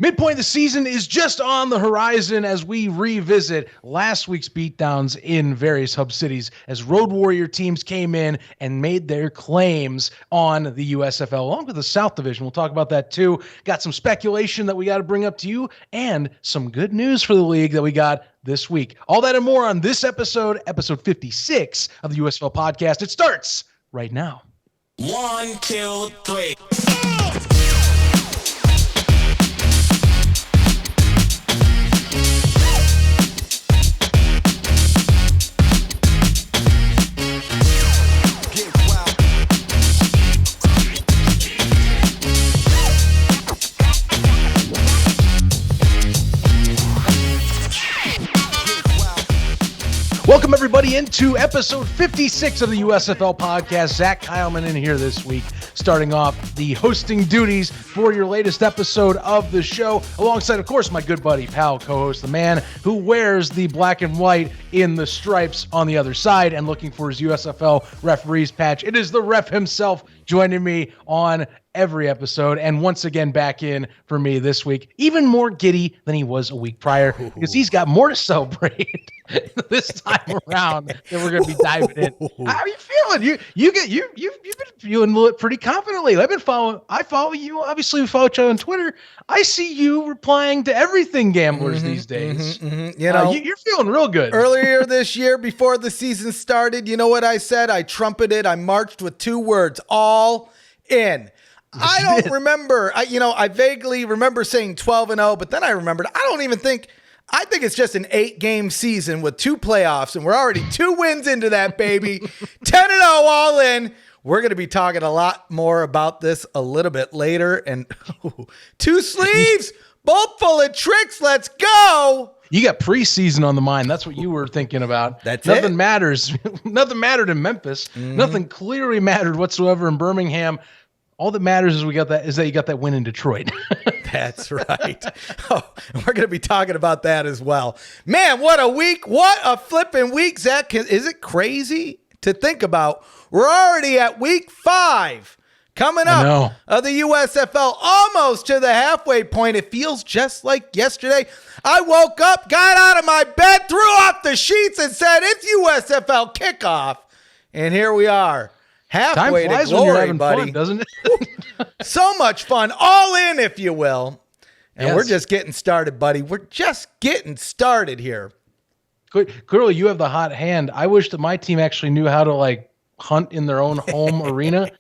Midpoint of the season is just on the horizon as we revisit last week's beatdowns in various hub cities as Road Warrior teams came in and made their claims on the USFL along with the South Division. We'll talk about that too. Got some speculation that we got to bring up to you and some good news for the league that we got this week. All that and more on this episode 56 of the USFL podcast. It starts right now. 1, 2, 3. Welcome, everybody, into episode 56 of the USFL podcast. Zach Heilman in here this week, starting off the hosting duties for your latest episode of the show, alongside, of course, my good buddy, pal, co-host, the man who wears the black and white in the stripes on the other side and looking for his USFL referees patch. It is the ref himself joining me on every episode, and once again back in for me this week, even more giddy than he was a week prior, because he's got more to celebrate this time around that we're going to be diving in. How are you feeling? You've been feeling pretty confidently. I follow you. Obviously, we follow each other on Twitter. I see you replying to everything Gamblers these days. You know, you're feeling real good. Earlier this year, before the season started, you know what I said? I trumpeted. I marched with 2 words: all in. I don't remember. I vaguely remember saying 12-0, but then I remembered. I think it's just an 8-game season with 2 playoffs, and we're already 2 wins into that, baby. 10-0 all in. We're going to be talking a lot more about this a little bit later. And 2 sleeves, both full of tricks. Let's go. You got preseason on the mind. That's what you were thinking about. Nothing matters. Nothing mattered in Memphis. Nothing clearly mattered whatsoever in Birmingham. All that matters is that you got that win in Detroit. That's right. Oh, we're going to be talking about that as well. Man, what a week. What a flipping week, Zach. Is it crazy to think about? We're already at week 5 coming up of the USFL, almost to the halfway point. It feels just like yesterday. I woke up, got out of my bed, threw off the sheets and said, it's USFL kickoff. And here we are. Halfway to glory, when you're having buddy. Fun, doesn't it? So much fun. All in, if you will. And We're just getting started, buddy. We're just getting started here. Clearly, you have the hot hand. I wish that my team actually knew how to, hunt in their own home arena.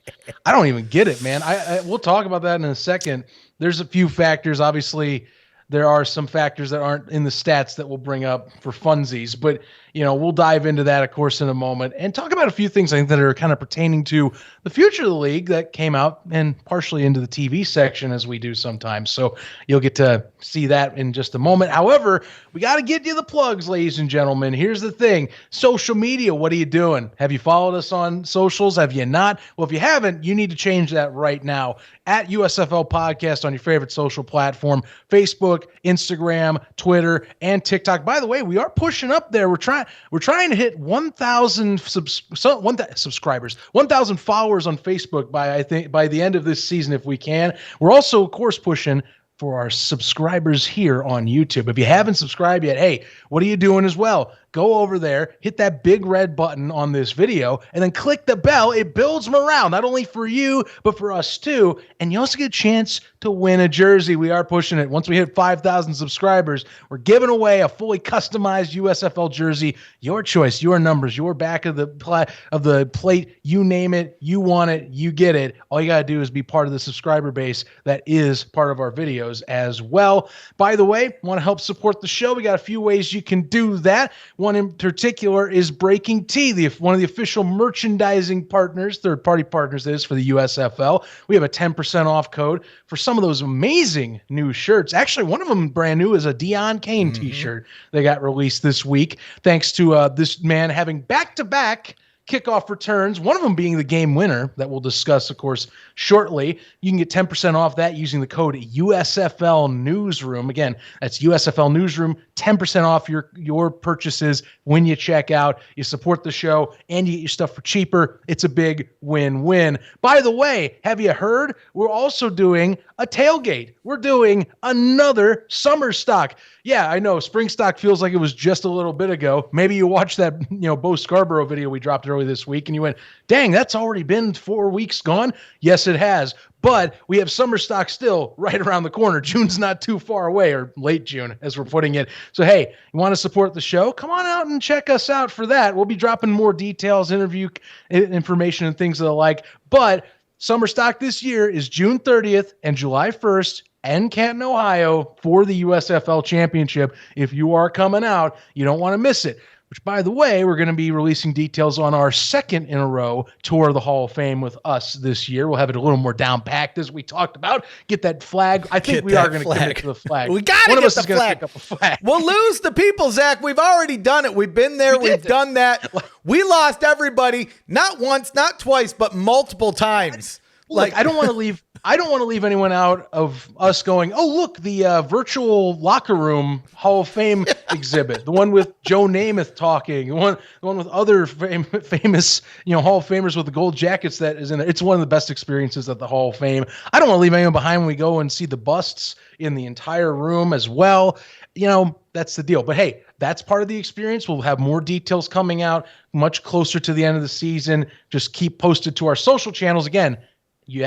I don't even get it, man. We'll talk about that in a second. There's a few factors. Obviously, there are some factors that aren't in the stats that we'll bring up for funsies, but we'll dive into that, of course, in a moment and talk about a few things I think that are kind of pertaining to the future of the league that came out and partially into the TV section as we do sometimes. So you'll get to see that in just a moment. However, we got to get you the plugs, ladies and gentlemen. Here's the thing. Social media, what are you doing? Have you followed us on socials? Have you not? Well, if you haven't, you need to change that right now. At USFL Podcast on your favorite social platform, Facebook, Instagram, Twitter, and TikTok. By the way, we are pushing up there. We're trying to hit 1,000 subscribers, 1,000 followers on Facebook by the end of this season if we can. We're also, of course, pushing for our subscribers here on YouTube. If you haven't subscribed yet, hey, what are you doing as well? Go over there, hit that big red button on this video, and then click the bell. It builds morale, not only for you, but for us too. And you also get a chance to win a jersey. We are pushing it. Once we hit 5,000 subscribers, we're giving away a fully customized USFL jersey. Your choice, your numbers, your back of the plate. You name it, you want it, you get it. All you got to do is be part of the subscriber base that is part of our videos as well. By the way, want to help support the show? We got a few ways you can do that. One in particular is Breaking Tea, one of the official merchandising partners, third-party partners that is for the USFL. We have a 10% off code for some of those amazing new shirts. Actually, one of them brand new is a Deion Kane t-shirt that got released this week, thanks to this man having back-to-back kickoff returns, one of them being the game winner that we'll discuss, of course, shortly. You can get 10% off that using the code USFL Newsroom. Again, that's USFL Newsroom, 10% off your purchases when you check out. You support the show and you get your stuff for cheaper. It's a big win-win. By the way, have you heard? We're also doing a tailgate. We're doing another summer stock. Yeah, I know spring stock feels like it was just a little bit ago. Maybe you watched that, Bo Scarborough video we dropped early this week and you went, dang, that's already been 4 weeks gone. Yes, it has. But we have summer stock still right around the corner. June's not too far away, or late June as we're putting it. So, hey, you want to support the show? Come on out and check us out for that. We'll be dropping more details, interview information and things of the like. But summer stock this year is June 30th and July 1st in Canton, Ohio for the USFL Championship. If you are coming out, you don't want to miss it. Which, by the way, we're going to be releasing details on our second in a row tour of the Hall of Fame with us this year. We'll have it a little more down packed as we talked about. Get that flag. I think we are going to commit to the flag. We got to get the flag. Pick up a flag. We'll lose the people, Zach. We've already done it. We've been there. We've done that. We lost everybody, not once, not twice, but multiple times. Look, I don't want to leave. I don't want to leave anyone out of us going, oh, look, the virtual locker room Hall of Fame exhibit, the one with Joe Namath talking, the one with other famous, Hall of Famers with the gold jackets that is in there. It's one of the best experiences at the Hall of Fame. I don't want to leave anyone behind when we go and see the busts in the entire room as well. That's the deal. But hey, that's part of the experience. We'll have more details coming out much closer to the end of the season. Just keep posted to our social channels. Again,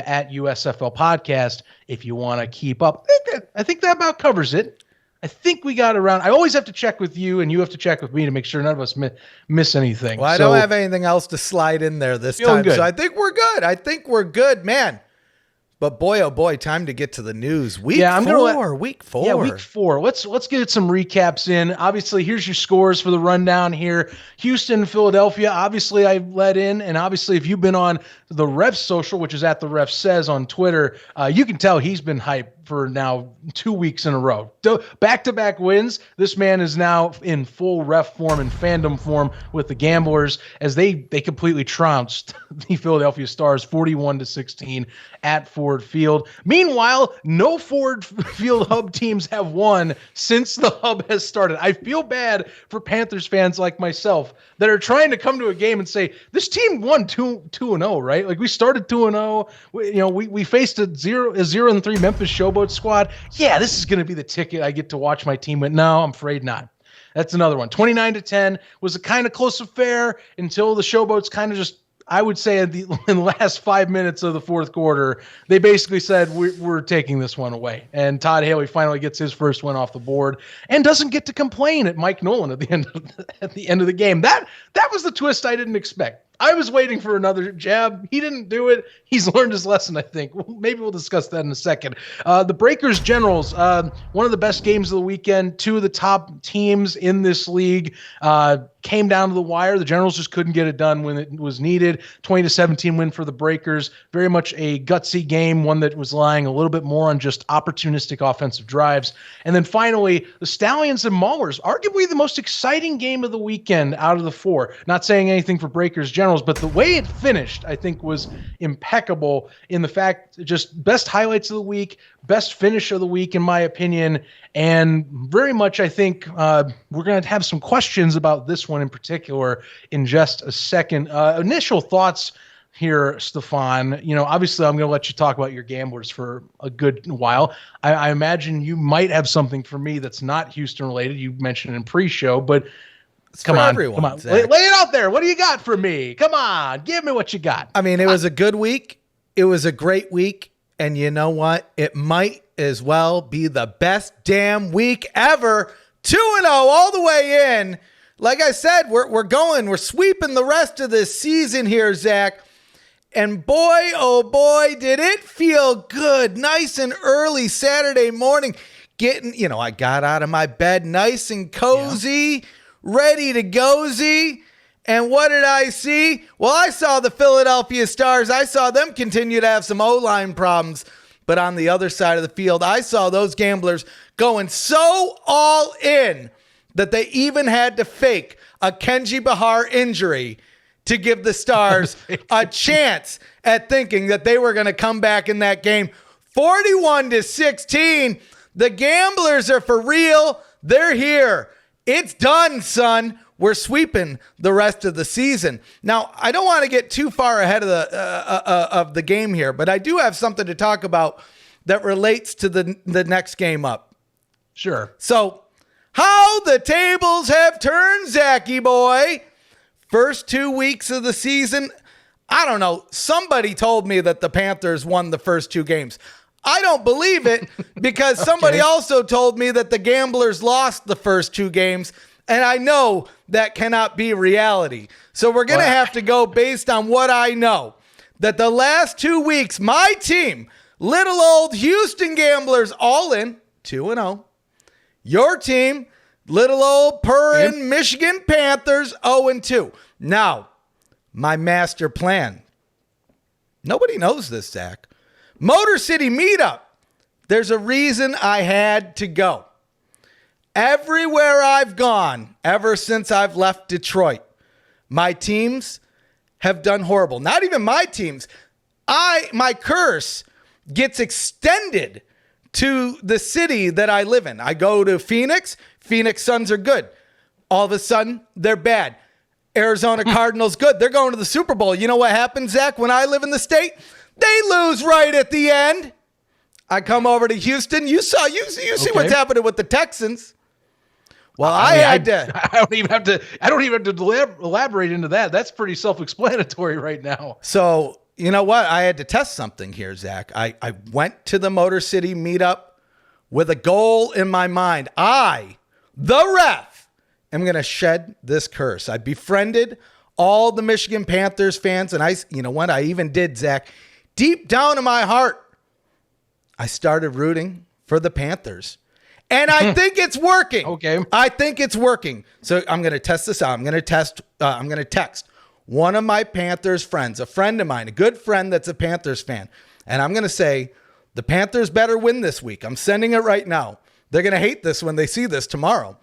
at USFL Podcast if you want to keep up. I think that about covers it. I think we got around. I always have to check with you, and you have to check with me to make sure none of us miss anything. Well, I don't have anything else to slide in there this time, good. So I think we're good. Man. But boy, oh boy, time to get to the news. Week 4. Yeah, week 4. Let's get some recaps in. Obviously, here's your scores for the rundown here. Houston, Philadelphia. Obviously, I led in, and obviously, if you've been on the Ref Social, which is at the Ref Says on Twitter, you can tell he's been hyped for now 2 weeks in a row. Back-to-back wins. This man is now in full ref form and fandom form with the Gamblers as they completely trounced the Philadelphia Stars 41-16 at Ford Field. Meanwhile, no Ford Field Hub teams have won since the Hub has started. I feel bad for Panthers fans like myself that are trying to come to a game and say, this team won 2-0, right? Like we started 2-0. We faced a 0-3 Memphis Showboats squad. Yeah, this is going to be the ticket I get to watch my team win. No, I'm afraid not. That's another one. 29-10 was a kind of close affair until the Showboats kind of just, I would say in the last 5 minutes of the fourth quarter, they basically said, we're taking this one away. And Todd Haley finally gets his first win off the board and doesn't get to complain at Mike Nolan at the end of the game. That was the twist I didn't expect. I was waiting for another jab. He didn't do it. He's learned his lesson, I think. Maybe we'll discuss that in a second. The Breakers Generals, one of the best games of the weekend. Two of the top teams in this league came down to the wire. The Generals just couldn't get it done when it was needed. 20-17 win for the Breakers. Very much a gutsy game, one that was relying a little bit more on just opportunistic offensive drives. And then finally, the Stallions and Maulers, arguably the most exciting game of the weekend out of the 4. Not saying anything for Breakers Generals, but the way it finished, I think, was impeccable in the fact, just best highlights of the week, best finish of the week, in my opinion. And very much, I think we're going to have some questions about this one in particular in just a second. Initial thoughts here, Stefan. Obviously, I'm going to let you talk about your Gamblers for a good while. I imagine you might have something for me that's not Houston related. You mentioned in pre-show, but come on. Lay it out there. What do you got for me? Come on, give me what you got. I mean, it was a good week. It was a great week. And you know what? It might as well be the best damn week ever. 2-0 all the way in. Like I said, we're sweeping the rest of this season here, Zach. And boy, oh boy, did it feel good. Nice and early Saturday morning. I got out of my bed nice and cozy. Yeah. Ready to go-zy. And what did I see? Well, I saw the Philadelphia Stars. I saw them continue to have some O-line problems. But on the other side of the field, I saw those Gamblers going so all in that they even had to fake a Kenji Bahar injury to give the Stars a chance at thinking that they were going to come back in that game. 41-16. The Gamblers are for real. They're here. It's done, son. We're sweeping the rest of the season. Now, I don't want to get too far ahead of the game here, but I do have something to talk about that relates to the next game up. Sure. So, how the tables have turned, Zachy boy. First 2 weeks of the season, I don't know. Somebody told me that the Panthers won the first 2 games. I don't believe it because somebody also told me that the Gamblers lost the first 2 games, and I know that cannot be reality. So we're going to have to go based on what I know. That the last 2 weeks, my team, little old Houston Gamblers, all in 2-0. Your team, little old purrin' Michigan Panthers, 0-2. Now, my master plan. Nobody knows this, Zach. Motor City Meetup. There's a reason I had to go. Everywhere I've gone, ever since I've left Detroit, my teams have done horrible. Not even my teams. My curse gets extended to the city that I live in. I go to Phoenix. Phoenix Suns are good. All of a sudden, they're bad. Arizona Cardinals, good. They're going to the Super Bowl. You know what happens, Zach, when I live in the state? They lose right at the end. I come over to Houston. You see what's happening with the Texans. Well, I don't even have to elaborate into that. That's pretty self-explanatory right now. So, you know what? I had to test something here, Zach. I went to the Motor City Meetup with a goal in my mind. I, the ref, am going to shed this curse. I befriended all the Michigan Panthers fans, and you know what? I even did, Zach. Deep down in my heart, I started rooting for the Panthers. And I think it's working. Okay. I think it's working. So I'm going to test this out. I'm going to text one of my Panthers friends, a friend of mine, a good friend that's a Panthers fan. And I'm going to say, the Panthers better win this week. I'm sending it right now. They're going to hate this when they see this tomorrow.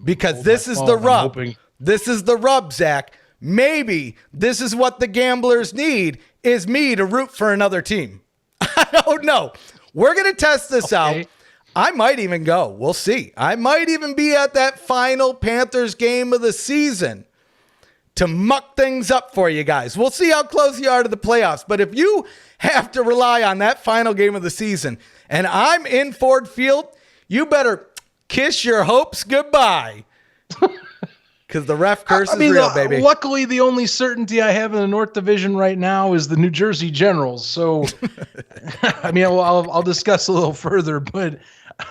Because this is the rub. This is the rub, Zach. Maybe this is what the Gamblers need, is me to root for another team. I don't know. We're going to test this out. I might even go. We'll see. I might even be at that final Panthers game of the season to muck things up for you guys. We'll see how close you are to the playoffs. But if you have to rely on that final game of the season and I'm in Ford Field, you better kiss your hopes goodbye. Because the ref curse is real, baby. Luckily, the only certainty I have in the North Division right now is the New Jersey Generals. So, I mean, I'll discuss a little further, but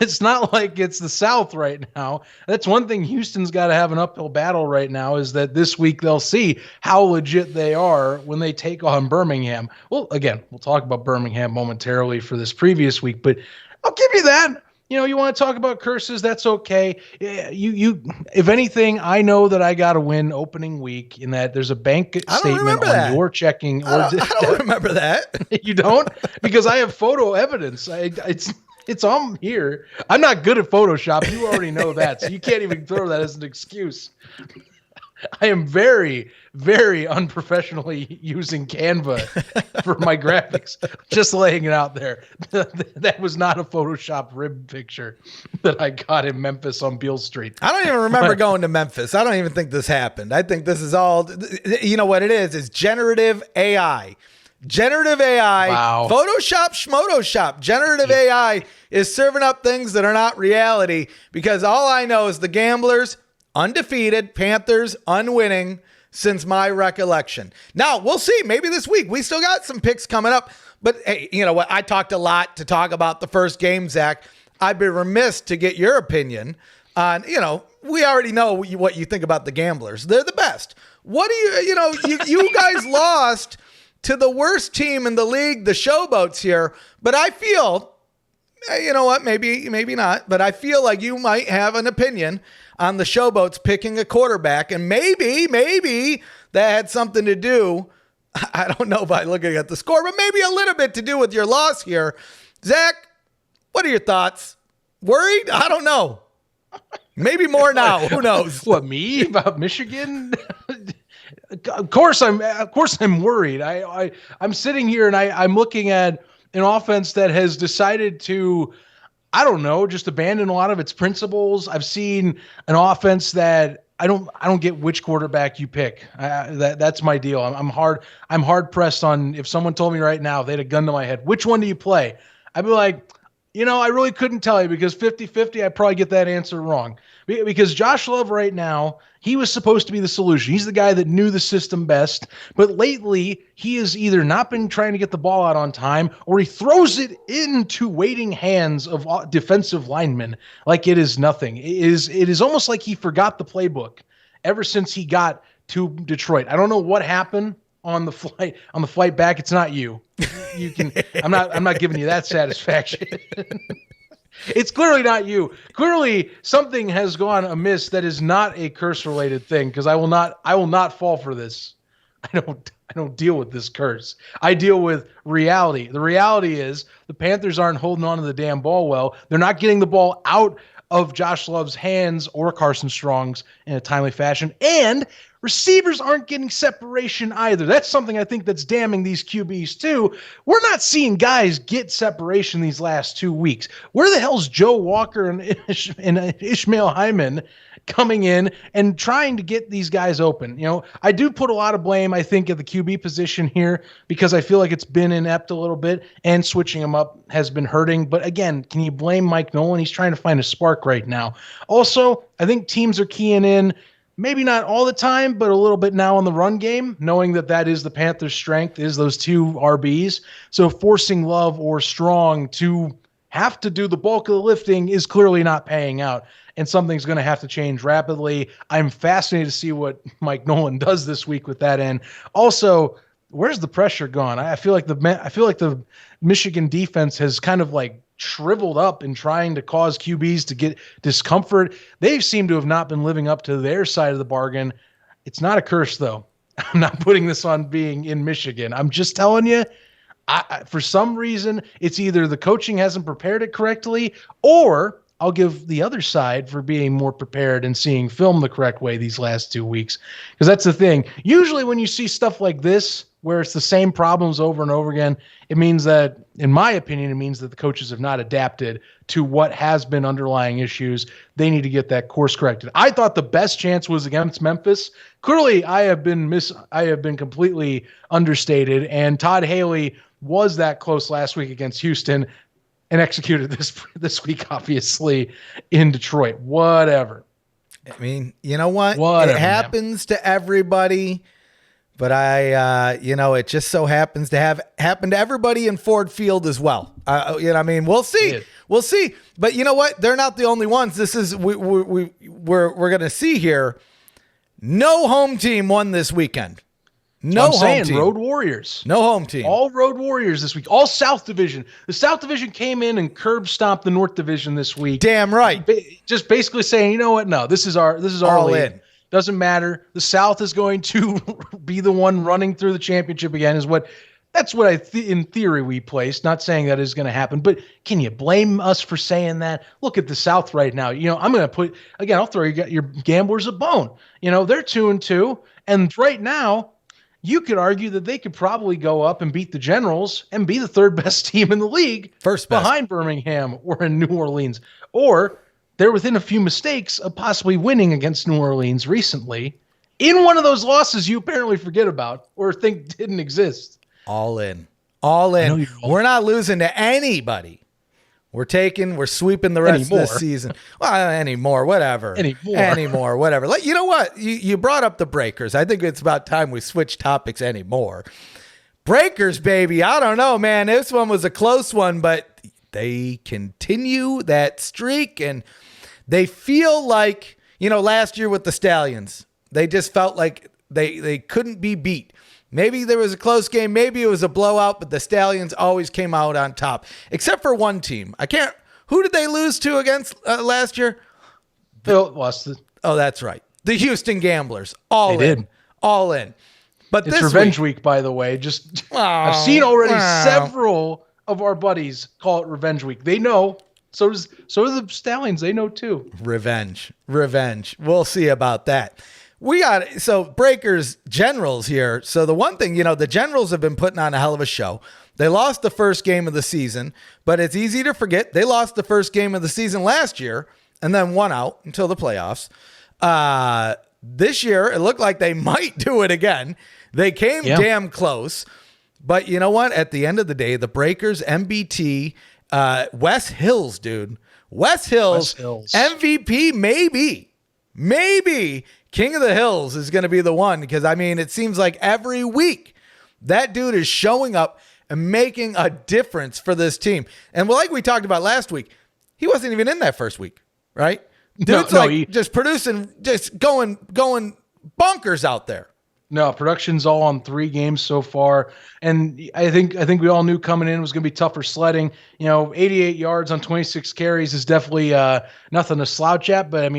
it's not like it's the South right now. That's one thing Houston's got to have an uphill battle right now, is that this week they'll see how legit they are when they take on Birmingham. Well, again, we'll talk about Birmingham momentarily for this previous week, but I'll give you that. You know, you want to talk about curses, that's okay. You if anything, I know that I got to win opening week in that there's a bank statement on your checking. I don't remember that. You don't? Because I have photo evidence. It's on here. I'm not good at Photoshop. You already know that. So you can't even throw that as an excuse. I am very, very unprofessionally using Canva for my graphics. Just laying it out there. That was not a Photoshop rib picture that I got in Memphis on Beale Street. I don't even remember going to Memphis. I don't even think this happened. I think this is all, you know what it is generative AI. Generative AI, wow. Photoshop, Schmotoshop. Generative AI is serving up things that are not reality, because all I know is the Gamblers, undefeated, Panthers, unwinning since my recollection. Now, we'll see. Maybe this week. We still got some picks coming up. But, hey, you know what? I talked a lot to talk about the first game, Zach. I'd be remiss to get your opinion on, you know, we already know what you think about the Gamblers. They're the best. What do you guys lost to the worst team in the league, the Showboats here. But I feel, you know what, maybe not, but I feel like you might have an opinion on the Showboats picking a quarterback, and maybe that had something to do, I don't know by looking at the score, but maybe a little bit to do with your loss here. Zach, what are your thoughts? Worried? I don't know. Maybe more now. Who knows? What, me? About Michigan? Of course I'm worried. I'm sitting here and I'm looking at an offense that has decided to, I don't know, just abandon a lot of its principles. I've seen an offense that I don't get which quarterback you pick. That's my deal. I'm hard pressed on, if someone told me right now, they had a gun to my head, which one do you play? I'd be like, I really couldn't tell you, because 50-50, I'd probably get that answer wrong. Because Josh Love right now, he was supposed to be the solution. He's the guy that knew the system best. But lately, he has either not been trying to get the ball out on time, or he throws it into waiting hands of defensive linemen like it is nothing. It is almost like he forgot the playbook ever since he got to Detroit. I don't know what happened on the flight back. It's not you. You can. I'm not giving you that satisfaction. It's clearly not you. Clearly, something has gone amiss that is not a curse-related thing, because I will not fall for this. I don't deal with this curse. I deal with reality. The reality is the Panthers aren't holding on to the damn ball well. They're not getting the ball out of Josh Love's hands or Carson Strong's in a timely fashion, and receivers aren't getting separation either. That's something I think that's damning these QBs too. We're not seeing guys get separation these last 2 weeks. Where the hell's Joe Walker and Ishmael Hyman coming in and trying to get these guys open? I do put a lot of blame, I think, at the QB position here, because I feel like it's been inept a little bit, and switching him up has been hurting. But again, can you blame Mike Nolan? He's trying to find a spark right now. Also, I think teams are keying in, maybe not all the time, but a little bit now on the run game, knowing that is the Panthers' strength, is those two RBs. So forcing Love or Strong to have to do the bulk of the lifting is clearly not paying out, and something's going to have to change rapidly. I'm fascinated to see what Mike Nolan does this week with that end. Also, where's the pressure gone? I feel like the Michigan defense has kind of like shriveled up in trying to cause QBs to get discomfort. They seem to have not been living up to their side of the bargain. It's not a curse, though. I'm not putting this on being in Michigan. I'm just telling you, for some reason, it's either the coaching hasn't prepared it correctly, or I'll give the other side for being more prepared and seeing film the correct way these last 2 weeks. Because that's the thing. Usually when you see stuff like this, where it's the same problems over and over again, it means that, in my opinion, it means that the coaches have not adapted to what has been underlying issues. They need to get that course corrected. I thought the best chance was against Memphis. Clearly, I have been completely understated, and Todd Haley was that close last week against Houston and executed this week, obviously, in Detroit. Whatever. I mean, you know what? Whatever, it happens to everybody. But it just so happens to have happened to everybody in Ford Field as well. We'll see. We'll see. But you know what? They're not the only ones. This is we're going to see here. No home team won this weekend. No home team. Road Warriors. No home team. All Road Warriors this week. All South Division. The South Division came in and curb stomped the North Division this week. Damn right. Just basically saying, you know what? No, this is our all league. In. Doesn't matter. The South is going to be the one running through the championship again. That's what in theory we placed. Not saying that is going to happen, but can you blame us for saying that? Look at the South right now. I'm going to I'll throw your gamblers a bone. They're 2-2, and right now you could argue that they could probably go up and beat the Generals and be the third best team in the league, first best, behind Birmingham or in New Orleans, or they're within a few mistakes of possibly winning against New Orleans recently in one of those losses you apparently forget about or think didn't exist. All in. We're not losing to anybody. We're sweeping the rest of this season. Well, anymore, whatever. Anymore, whatever. You know what? You brought up the Breakers. I think it's about time we switch topics anymore. Breakers, baby. I don't know, man. This one was a close one, but they continue that streak, and they feel like, last year with the Stallions, they just felt like they couldn't be beat. Maybe there was a close game, maybe it was a blowout, but the Stallions always came out on top, except for one team. Who did they lose to against last year? Lost it. Oh, that's right. The Houston Gamblers. All in. But it's Revenge Week, by the way. I've seen already several of our buddies call it Revenge Week. They know. So do the Stallions. They know too. Revenge. We'll see about that. We got so Breakers Generals here. So the one thing, the Generals have been putting on a hell of a show. They lost the first game of the season, but it's easy to forget they lost the first game of the season last year and then won out until the playoffs. This year, it looked like they might do it again. They came damn close. But you know what? At the end of the day, the Breakers, MBT, Wes Hills, dude. Wes Hills, MVP, maybe King of the Hills is going to be the one, because, it seems like every week that dude is showing up and making a difference for this team. And like we talked about last week, he wasn't even in that first week, right? Dude's just producing, just going bonkers out there. No, production's all on 3 games so far, and I think we all knew coming in it was going to be tougher sledding. 88 yards on 26 carries is definitely nothing to slouch at, but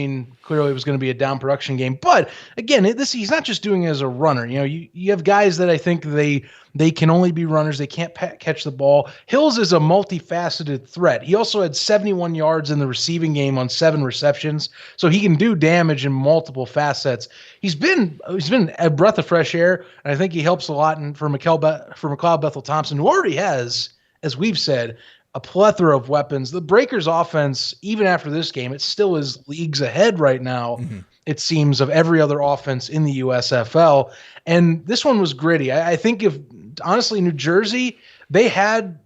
clearly it was going to be a down production game. But again, he's not just doing it as a runner. You have guys that I think they can only be runners. They can't catch the ball. Hills is a multifaceted threat. He also had 71 yards in the receiving game on 7 receptions, so he can do damage in multiple facets. He's been a breath of fresh air, and I think he helps a lot for McLeod Bethel-Thompson, who already has, as we've said, a plethora of weapons. The Breakers offense, even after this game, it still is leagues ahead right now, it seems, of every other offense in the USFL. And this one was gritty. I think honestly, New Jersey, they had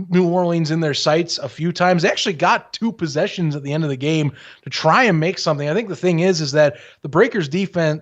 New Orleans in their sights a few times. They actually got 2 possessions at the end of the game to try and make something. I think the thing is that the Breakers defense,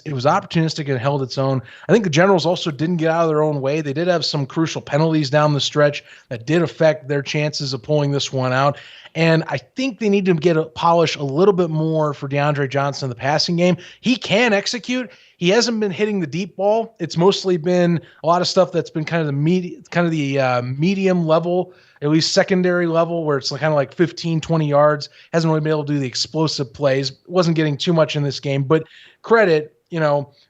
it was opportunistic and held its own. I think the Generals also didn't get out of their own way. They did have some crucial penalties down the stretch that did affect their chances of pulling this one out. And I think they need to polish a little bit more for DeAndre Johnson in the passing game. He can execute. He hasn't been hitting the deep ball. It's mostly been a lot of stuff that's been kind of the medium level, at least secondary level, where it's kind of like 15, 20 yards. Hasn't really been able to do the explosive plays. Wasn't getting too much in this game, but credit,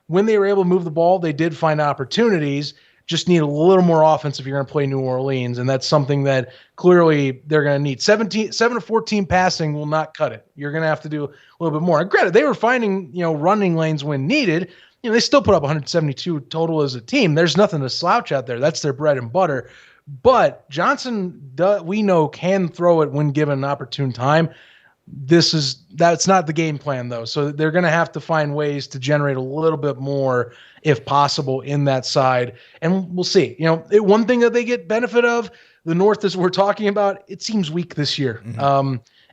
when they were able to move the ball, they did find opportunities. Just need a little more offense if you're going to play New Orleans, and that's something that clearly they're going to need. 7 to 14 passing will not cut it. You're going to have to do a little bit more. And granted, they were finding running lanes when needed. They still put up 172 total as a team. There's nothing to slouch out there. That's their bread and butter. But Johnson, we know, can throw it when given an opportune time. That's not the game plan, though. So they're going to have to find ways to generate a little bit more, if possible, in that side. And we'll see. One thing that they get benefit of, the North, as we're talking about, it seems weak this year.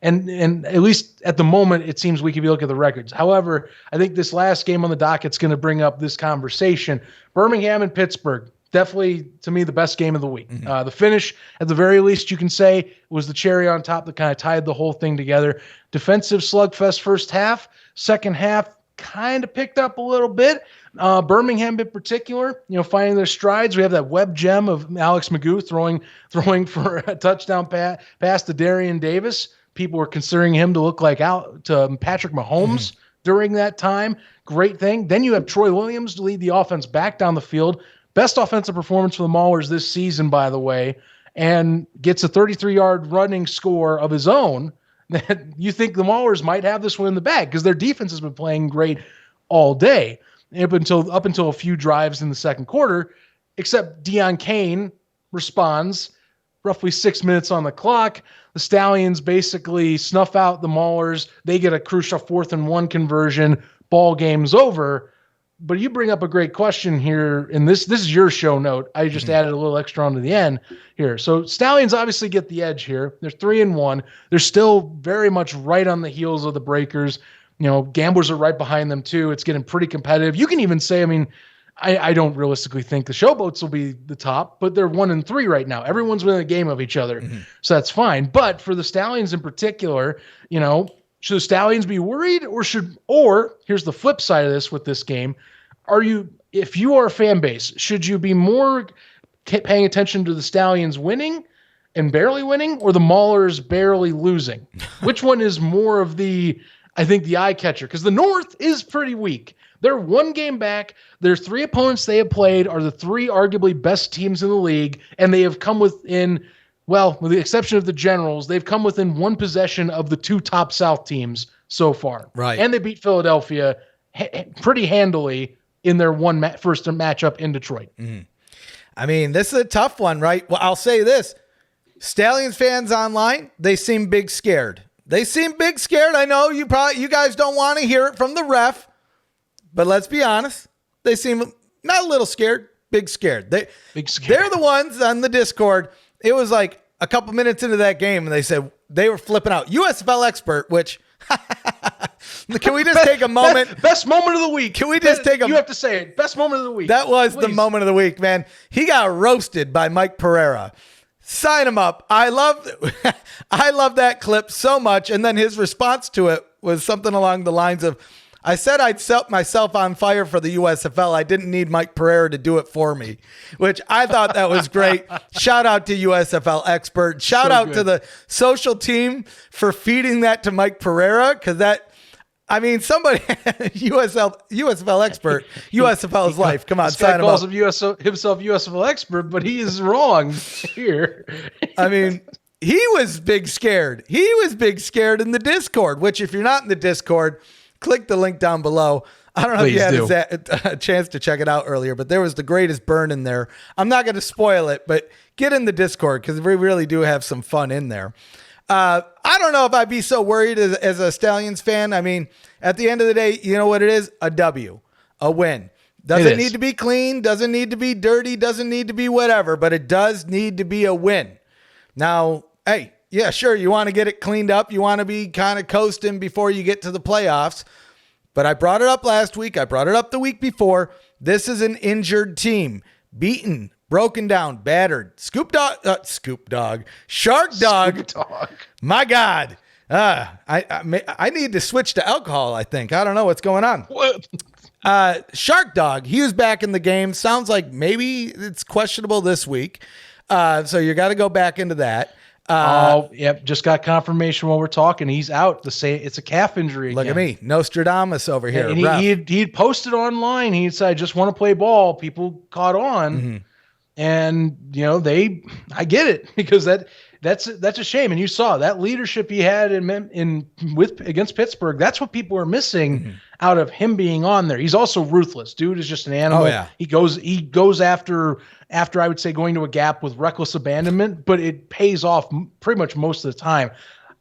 And at least at the moment, it seems weak if you look at the records. However, I think this last game on the docket's going to bring up this conversation. Birmingham and Pittsburgh, definitely, to me, the best game of the week. The finish, at the very least, you can say, was the cherry on top that kind of tied the whole thing together. Defensive slugfest first half. Second half kind of picked up a little bit. Birmingham in particular, finding their strides. We have that web gem of Alex Magoo throwing for a touchdown pass to Darian Davis. People were considering him to look like Patrick Mahomes during that time. Great thing. Then you have Troy Williams to lead the offense back down the field. Best offensive performance for the Maulers this season, by the way, and gets a 33-yard running score of his own. That you think the Maulers might have this one in the bag, because their defense has been playing great all day up until a few drives in the second quarter, except Deion Kane responds. Roughly 6 minutes on the clock. The Stallions basically snuff out the Maulers. They get a crucial 4th and 1 conversion. Ball game's over. But you bring up a great question here, and this is your show note. I just added a little extra onto the end here. So Stallions obviously get the edge here. They're 3-1. They're still very much right on the heels of the Breakers. Gamblers are right behind them too. It's getting pretty competitive. You can even say, I don't realistically think the Showboats will be the top, but they're 1-3 right now. Everyone's within a game of each other, so that's fine. But for the Stallions in particular, should the Stallions be worried, or here's the flip side of this with this game: if you are a fan base, should you be more paying attention to the Stallions winning and barely winning, or the Maulers barely losing? Which one is more of the eye catcher? Because the North is pretty weak. They're 1 game back. Their 3 opponents they have played are the 3 arguably best teams in the league, and they have come within, with the exception of the Generals, they've come within 1 possession of the 2 top South teams so far. Right. And they beat Philadelphia pretty handily in their first matchup in Detroit. Mm-hmm. I mean, this is a tough one, right? Well, I'll say this. Stallions fans online, they seem big scared. They seem big scared. I know you guys don't want to hear it from the ref, but let's be honest. They seem not a little scared, big scared. Big scared. They're the ones on the Discord. It was like a couple minutes into that game, and they said they were flipping out. USFL expert, which can we just take a moment? Best moment of the week. Can we just take a? You have to say it. Best moment of the week. That was the moment of the week, man. He got roasted by Mike Pereira. Sign him up. I love that clip so much. And then his response to it was something along the lines of, I said I'd set myself on fire for the USFL. I didn't need Mike Pereira to do it for me, which I thought that was great. Shout out to USFL expert. Shout out to the social team for feeding that to Mike Pereira. Cause somebody, USFL expert, USFL's life. Come on, this guy sign him calls up. himself USFL expert, but he is wrong here. I mean, he was big scared. He was big scared in the Discord, which if you're not in the Discord, click the link down below. I don't know if you had a chance to check it out earlier, but there was the greatest burn in there. I'm not going to spoil it, but get in the Discord because we really do have some fun in there. I don't know if I'd be so worried as a Stallions fan. I mean, at the end of the day, you know what it is? A W, a win. Doesn't need to be clean, doesn't need to be dirty, doesn't need to be whatever, but it does need to be a win. Now, hey, yeah, sure, you want to get it cleaned up. You want to be kind of coasting before you get to the playoffs. But I brought it up last week. I brought it up the week before. This is an injured team. Beaten, broken down, battered. Shark Dog. Scoop Dog. My God. I need to switch to alcohol, I think. I don't know what's going on. What? Shark Dog, he was back in the game. Sounds like maybe it's questionable this week. So you got to go back into that. Yep. Just got confirmation while we're talking. He's out. It's a calf injury. Look at me, Nostradamus over here. And he posted online. He said, "I just want to play ball." People caught on, and I get it because that's a shame. And you saw that leadership he had against Pittsburgh. That's what people are missing out of him being on there. He's also ruthless. Dude is just an animal. Oh, yeah. He goes after I would say going to a gap with reckless abandonment, but it pays off pretty much most of the time.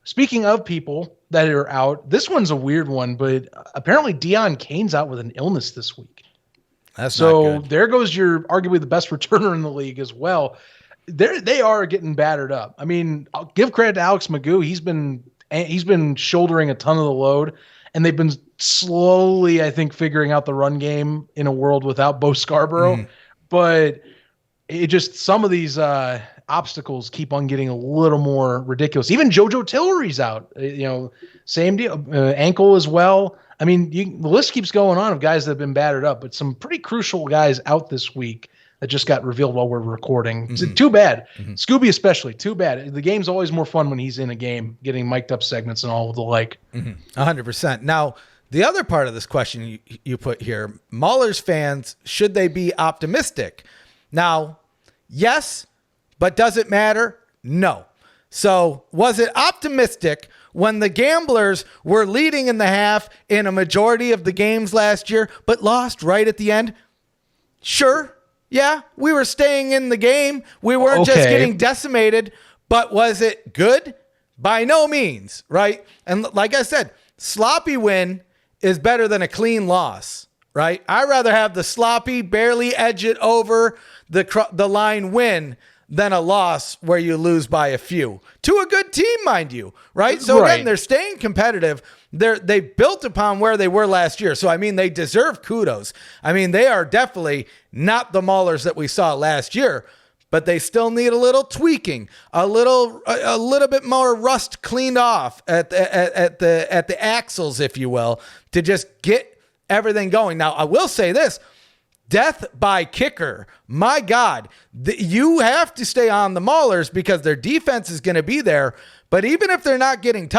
Speaking of people that are out, this one's a weird one, but apparently Deion Kane's out with an illness this week. That's not good. There goes your arguably the best returner in the league as well. They are getting battered up. I mean, I'll give credit to Alex Magoo. He's been shouldering a ton of the load, and they've been slowly, I think, figuring out the run game in a world without Bo Scarborough. But it just some of these obstacles keep on getting a little more ridiculous. Even JoJo Tillery's out. Same deal. Ankle as well. I mean, the list keeps going on of guys that have been battered up, but some pretty crucial guys out this week that just got revealed while we're recording. Too bad. Scooby especially, too bad. The game's always more fun when he's in a game, getting mic'd up segments and all of the like. 100%. Now, the other part of this question you put here, Maulers fans, should they be optimistic? Now, yes, but does it matter? No. So was it optimistic when the Gamblers were leading in the half in a majority of the games last year, but lost right at the end? Sure. Yeah, we were staying in the game. We weren't just getting decimated, but was it good? By no means, right? And like I said, sloppy win is better than a clean loss, right? I'd rather have the sloppy, barely edge it over the line win than a loss where you lose by a few to a good team, mind you, right? So again, they're staying competitive. They built upon where they were last year. So, I mean, they deserve kudos. I mean, they are definitely not the Maulers that we saw last year, but they still need a little tweaking, a little bit more rust cleaned off at the axles, if you will, to just get everything going. Now, I will say this. Death by kicker. My God, you have to stay on the Maulers because their defense is going to be there. But even if they're not getting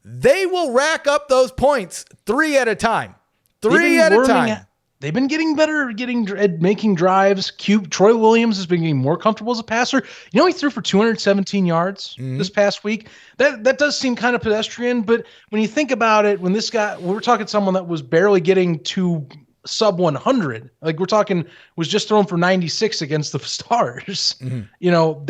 they will rack up those points 3 at a time. 3 at a time. they've been getting better at making drives. Troy Williams has been getting more comfortable as a passer. You know, he threw for 217 yards this past week. That does seem kind of pedestrian, but when you think about it, when we're talking someone that was barely getting to sub 100, like we're talking was just thrown for 96 against the Stars. You know,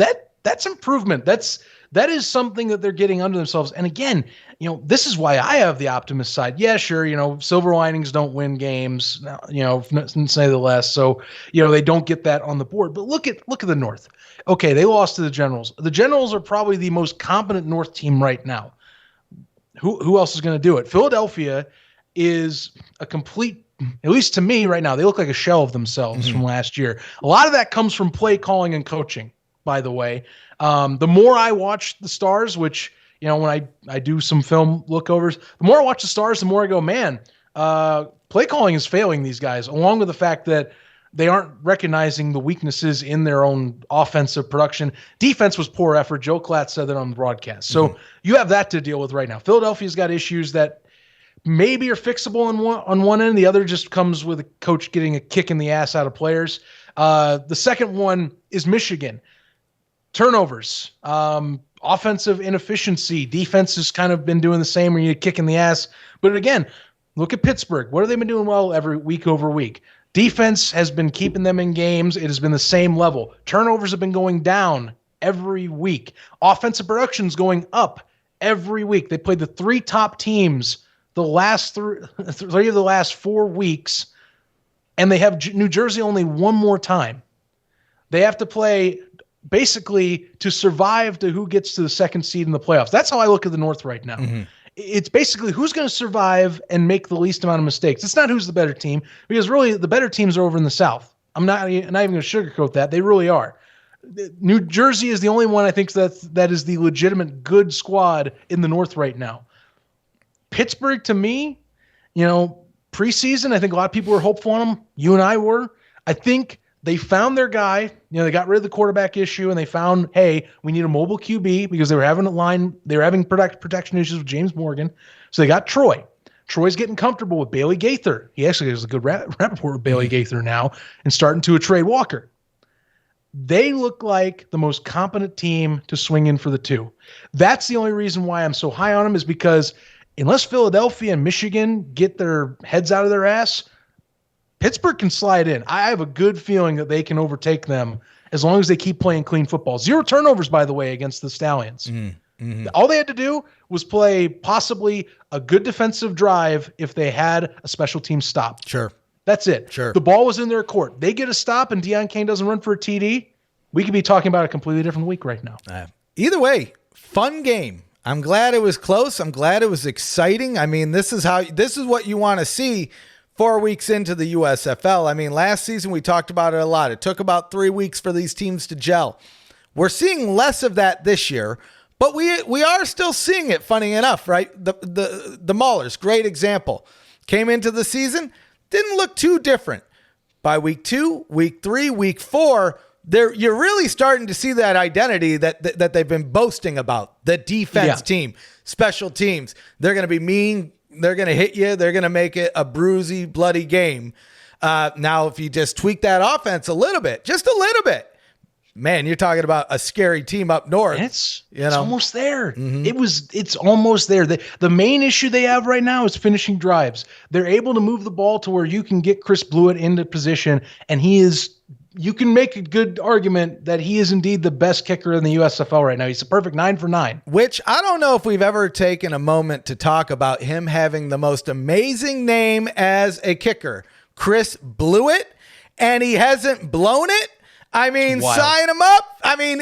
that's improvement. That is something that they're getting under themselves. And again, you know, this is why I have the optimist side. Yeah, sure. You know, silver linings don't win games, you know, say the less. So, you know, they don't get that on the board, but look at the North. Okay. They lost to the Generals. The Generals are probably the most competent North team right now. Who else is going to do it? Philadelphia is a complete, at least to me right now, they look like a shell of themselves from last year. A lot of that comes from play calling and coaching, by the way. The more I watch the Stars, which, you know, when I do some film lookovers, the more I watch the Stars, the more I go, man, play calling is failing these guys, along with the fact that they aren't recognizing the weaknesses in their own offensive production. Defense was poor effort. Joe Klatt said that on the broadcast. So you have that to deal with right now. Philadelphia's got issues that maybe are fixable on one end. The other just comes with a coach getting a kick in the ass out of players. The second one is Michigan. Turnovers, offensive inefficiency. Defense has kind of been doing the same where you kick in the ass. But again, look at Pittsburgh. What have they been doing well every week over week? Defense has been keeping them in games. It has been the same level. Turnovers have been going down every week. Offensive production's going up every week. They played the three top teams the last three of the last 4 weeks, and they have New Jersey only one more time. They have to play basically to survive to who gets to the second seed in the playoffs. That's how I look at the North right now. It's basically who's going to survive and make the least amount of mistakes. It's not who's the better team, because really the better teams are over in the South. I'm not even going to sugarcoat that. They really are. New Jersey is the only one I think that is the legitimate good squad in the North right now. Pittsburgh, to me, you know, preseason, I think a lot of people were hopeful on them. You and I were. I think they found their guy. You know, they got rid of the quarterback issue, and they found, hey, we need a mobile QB because they were having protection issues with James Morgan. So they got Troy. Troy's getting comfortable with Bailey Gaither. He actually has a good rapport with Bailey Gaither now and starting to trade Walker. They look like the most competent team to swing in for the two. That's the only reason why I'm so high on them, is because unless Philadelphia and Michigan get their heads out of their ass, Pittsburgh can slide in. I have a good feeling that they can overtake them as long as they keep playing clean football. 0 turnovers, by the way, against the Stallions. All they had to do was play possibly a good defensive drive if they had a special team stop. Sure. That's it. Sure. The ball was in their court. They get a stop and Deion Kane doesn't run for a TD. We could be talking about a completely different week right now. Either way, fun game. I'm glad it was close. I'm glad it was exciting. I mean, this is what you want to see 4 weeks into the USFL. I mean, last season we talked about it a lot. It took about 3 weeks for these teams to gel. We're seeing less of that this year, but we are still seeing it, funny enough, right? The Maulers, great example. Came into the season, didn't look too different. By week 2, week 3, week 4, you're really starting to see that identity that they've been boasting about. The defense team, special teams. They're going to be mean. They're going to hit you. They're going to make it a bruisey, bloody game. Now, if you just tweak that offense a little bit, just a little bit, man, you're talking about a scary team up north. It's almost there. It's almost there. The main issue they have right now is finishing drives. They're able to move the ball to where you can get Chris Blewett into position, and you can make a good argument that he is indeed the best kicker in the USFL right now. He's a perfect 9 for 9. Which I don't know if we've ever taken a moment to talk about him having the most amazing name as a kicker, Chris Blewett, and he hasn't blown it. I mean, sign him up. I mean,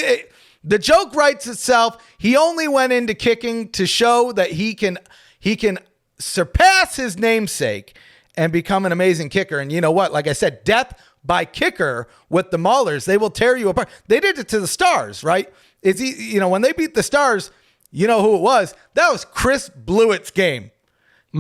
the joke writes itself. He only went into kicking to show that he can surpass his namesake and become an amazing kicker. And you know what? Like I said, death by kicker with the Maulers, they will tear you apart. They did it to the Stars, right? When they beat the Stars, you know who it was? That was Chris Blewett's game.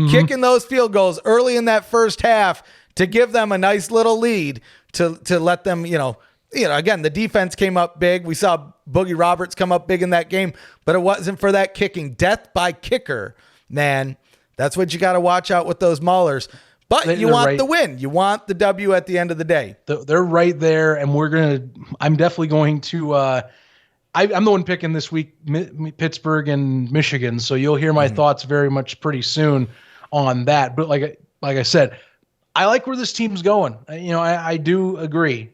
Kicking those field goals early in that first half to give them a nice little lead to let them, again, the defense came up big. We saw Boogie Roberts come up big in that game, but it wasn't for that kicking. Death by kicker, man. That's what you got to watch out with those Maulers. But you want the win. You want the W at the end of the day. They're right there, and I'm definitely going to I'm the one picking this week, Pittsburgh and Michigan. So you'll hear my thoughts very much pretty soon on that. But like I said, I like where this team's going. I do agree.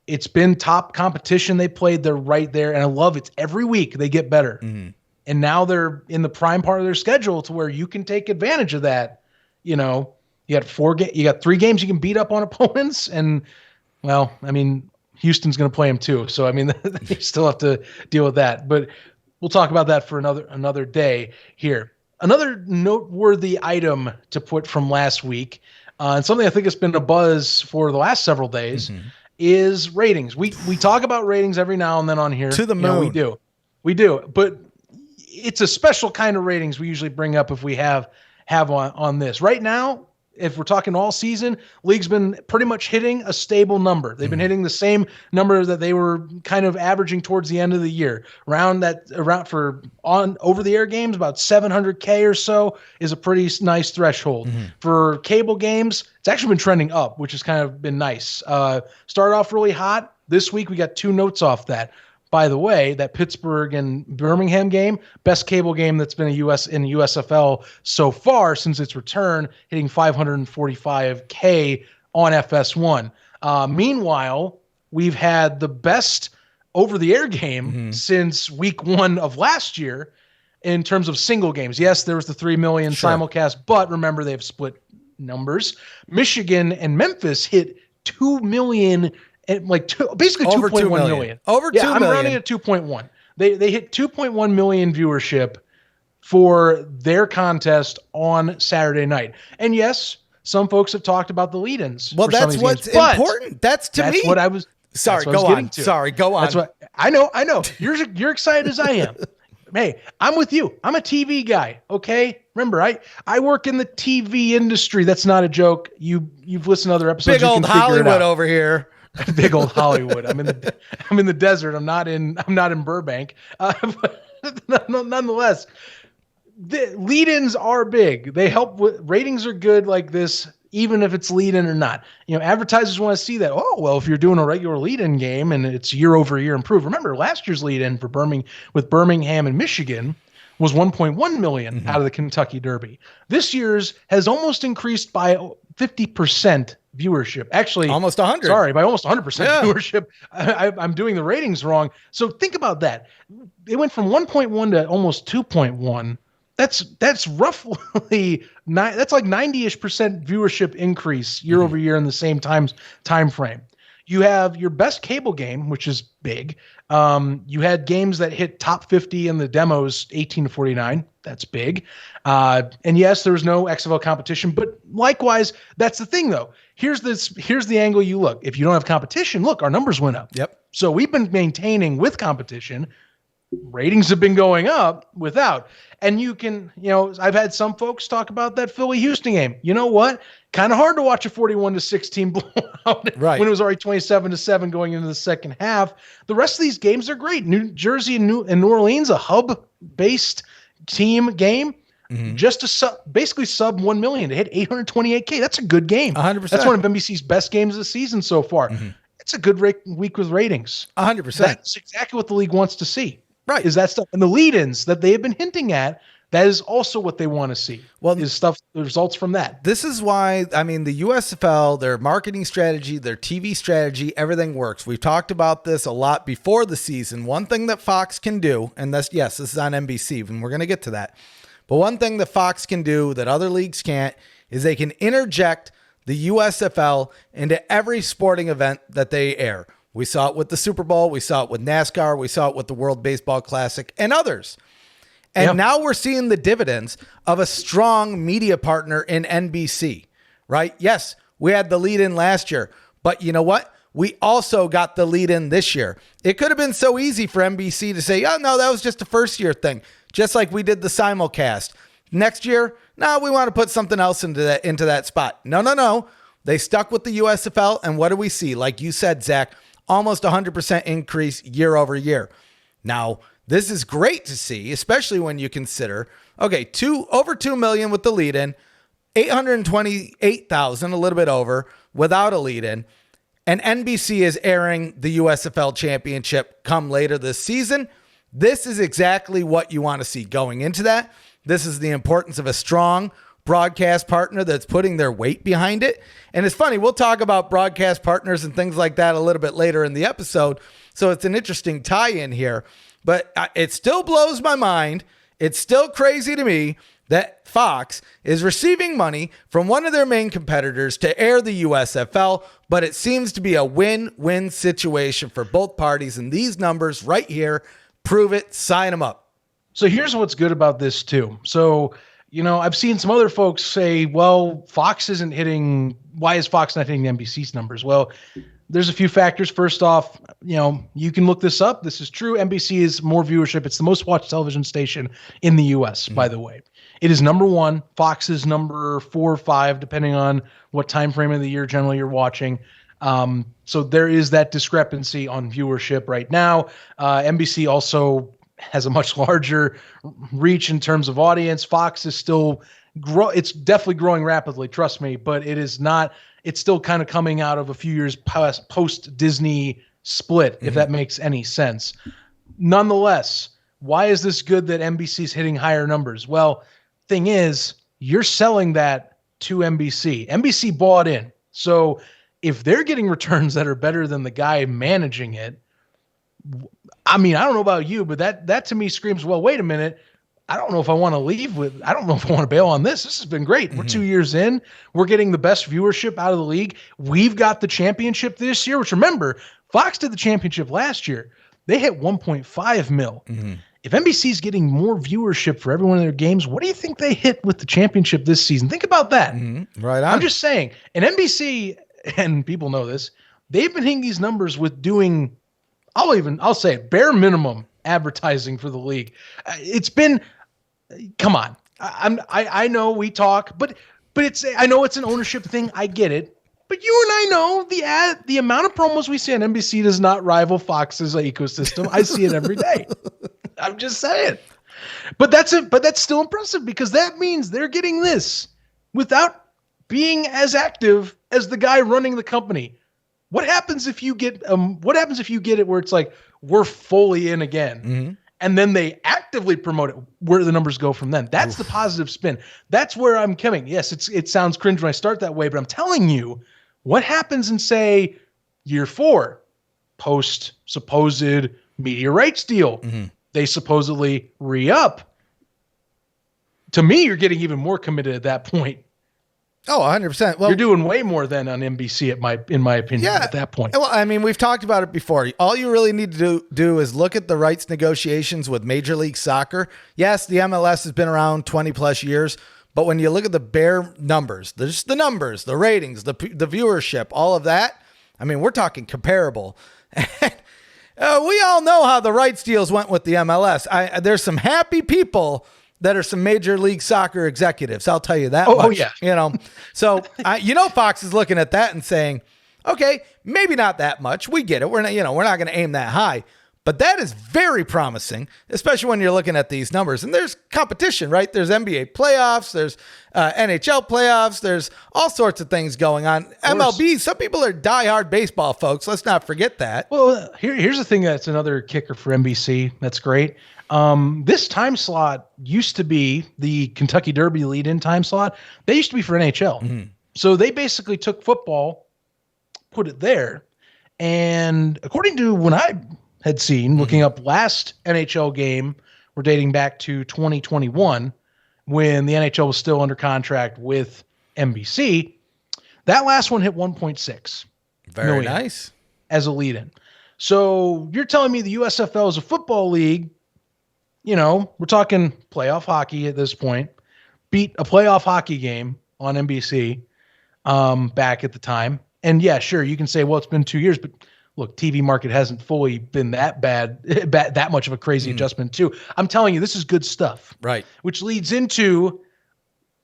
It's been top competition they played. They're right there, and I love it. Every week they get better, and now they're in the prime part of their schedule to where you can take advantage of that. You got 3 games you can beat up on opponents, and well, I mean, Houston's going to play them too. So, I mean, they still have to deal with that, but we'll talk about that for another day here. Another noteworthy item to put from last week, and something I think has been a buzz for the last several days is ratings. We talk about ratings every now and then on here. To the moon. We do, but it's a special kind of ratings we usually bring up if we have on this. Right now, if we're talking all season, league's been pretty much hitting a stable number. They've been hitting the same number that they were kind of averaging towards the end of the year. For over-the-air games, about 700K or so is a pretty nice threshold. For cable games, it's actually been trending up, which has kind of been nice. Started off really hot. This week, we got 2 notes off that. By the way, that Pittsburgh and Birmingham game, best cable game that's been in USFL so far since its return, hitting 545K on FS1. Meanwhile, we've had the best over-the-air game since week 1 of last year in terms of single games. Yes, there was the 3 million simulcast, but remember they have split numbers. Michigan and Memphis hit 2 million. And basically 2.1 million. Over 2 million. I'm rounding at 2.1. They hit 2.1 million viewership for their contest on Saturday night. And yes, some folks have talked about the lead-ins. Well, that's what's important. That's what I was. Sorry, go on. Sorry, go on. That's what I know. You're excited as I am. Hey, I'm with you. I'm a TV guy. Okay. Remember, I work in the TV industry. That's not a joke. You've listened to other episodes. Big old Hollywood over here. Big old Hollywood. I'm in the desert. I'm not in Burbank. But nonetheless, the lead-ins are big. They help with ratings are good like this, even if it's lead-in or not. Advertisers want to see that. Oh, well, if you're doing a regular lead-in game and it's year over year improved. Remember, last year's lead-in for Birmingham and Michigan was 1.1 million out of the Kentucky Derby. This year's has almost increased by 50% viewership. Actually, almost 100. Sorry, by almost 100% viewership. I'm doing the ratings wrong. So think about that. It went from 1.1 to almost 2.1. That's roughly that's like 90-ish% viewership increase year over year in the same time frame. You have your best cable game, which is big. You had games that hit top 50 in the demos, 18 to 49. That's big. And yes, there was no XFL competition, but likewise, that's the thing though. Here's the angle you look. If you don't have competition, look, our numbers went up. Yep. So we've been maintaining with competition. Ratings have been going up without. And you can, I've had some folks talk about that Philly Houston game. You know what? Kind of hard to watch a 41-16 blowout when it was already 27-7 going into the second half. The rest of these games are great. New Jersey and New Orleans, a hub-based team game, just to basically sub 1 million to hit 828K. That's a good game. 100%. That's one of NBC's best games of the season so far. It's a good week with ratings. 100%. That's exactly what the league wants to see. Right. Is that stuff. And the lead-ins that they have been hinting at, that is also what they want to see. Well, is stuff, the results from that. This is why, the USFL, their marketing strategy, their TV strategy, everything works. We've talked about this a lot before the season. One thing that Fox can do, and this is on NBC, and we're going to get to that. But one thing that Fox can do that other leagues can't is they can interject the USFL into every sporting event that they air. We saw it with the Super Bowl. We saw it with NASCAR. We saw it with the World Baseball Classic and others. And now we're seeing the dividends of a strong media partner in NBC, right? Yes, we had the lead in last year, but you know what? We also got the lead in this year. It could have been so easy for NBC to say, oh, no, that was just a first year thing. Just like we did the simulcast. Next year, no, we want to put something else into that spot. No. They stuck with the USFL. And what do we see? Like you said, Zach, almost 100% increase year over year. Now, this is great to see, especially when you consider, okay, over 2 million with the lead in, 828,000, a little bit over, without a lead-in. And NBC is airing the USFL Championship come later this season. This is exactly what you want to see going into that. This is the importance of a strong broadcast partner that's putting their weight behind it. And it's funny, we'll talk about broadcast partners and things like that a little bit later in the episode. So it's an interesting tie-in here. But it still blows my mind. It's still crazy to me that Fox is receiving money from one of their main competitors to air the USFL, but it seems to be a win-win situation for both parties. And these numbers right here prove it. Sign them up. So here's what's good about this too. So, I've seen some other folks say, well, Fox isn't hitting. Why is Fox not hitting NBC's numbers? Well, there's a few factors. First off, you can look this up. This is true. NBC is more viewership. It's the most watched television station in the U.S., by the way. It is number one. Fox is number 4 or 5, depending on what time frame of the year generally you're watching. So there is that discrepancy on viewership right now. NBC also has a much larger reach in terms of audience. Fox is still it's definitely growing rapidly, trust me, but it is not. It's still kind of coming out of a few years post Disney split, if that makes any sense. Nonetheless, why is this good that NBC's hitting higher numbers? Well, thing is, you're selling that to NBC. NBC bought in. So if they're getting returns that are better than the guy managing it, I mean, I don't know about you, but that to me screams, well, wait a minute. I don't know if I want to leave I don't know if I want to bail on this. This has been great. We're 2 years in. We're getting the best viewership out of the league. We've got the championship this year, which remember, Fox did the championship last year. They hit 1.5 mil. If NBC's getting more viewership for every one of their games, what do you think they hit with the championship this season? Think about that. Right on. I'm just saying. And NBC, and people know this, they've been hitting these numbers with doing, I'll say it, bare minimum advertising for the league. It's been, come on. I know we talk, but I know it's an ownership thing. I get it. But you and I know the amount of promos we see on NBC does not rival Fox's ecosystem. I see it every day. I'm just saying. But that's still impressive because that means they're getting this without being as active as the guy running the company. What happens if you get it where it's like we're fully in again, and then they actively promote it? Where do the numbers go from then? That's the positive spin. That's where I'm coming. Yes, it sounds cringe when I start that way, but I'm telling you, what happens in say year 4, post supposed media rights deal? They supposedly re-up. To me, you're getting even more committed at that point. Oh, 100%. Well, you're doing way more than on NBC in my opinion, at that point. Well, I mean, we've talked about it before. All you really need to do is look at the rights negotiations with Major League Soccer. Yes, the MLS has been around 20 plus years, but when you look at the bare numbers, there's the numbers, the ratings, the viewership, all of that. I mean, we're talking comparable. We all know how the rights deals went with the MLS. There's some happy people that are some Major League Soccer executives. I'll tell you that much. Oh, yeah. So Fox is looking at that and saying, okay, maybe not that much. We get it. We're not going to aim that high, but that is very promising, especially when you're looking at these numbers. And there's competition, right? There's NBA playoffs. There's NHL playoffs. There's all sorts of things going on. MLB, some people are diehard baseball folks. Let's not forget that. Well, here's the thing that's another kicker for NBC. That's great. This time slot used to be the Kentucky Derby lead-in time slot. They used to be for NHL. So they basically took football, put it there. And according to when I had seen, looking up last NHL game, we're dating back to 2021 when the NHL was still under contract with NBC. That last one hit 1.6 Very nice as a lead-in. So you're telling me the USFL is a football league. We're talking playoff hockey at this point, beat a playoff hockey game on NBC back at the time. And yeah, sure, you can say, well, it's been 2 years, but look, TV market hasn't fully been that bad, that much of a crazy adjustment too. I'm telling you, this is good stuff. Right. Which leads into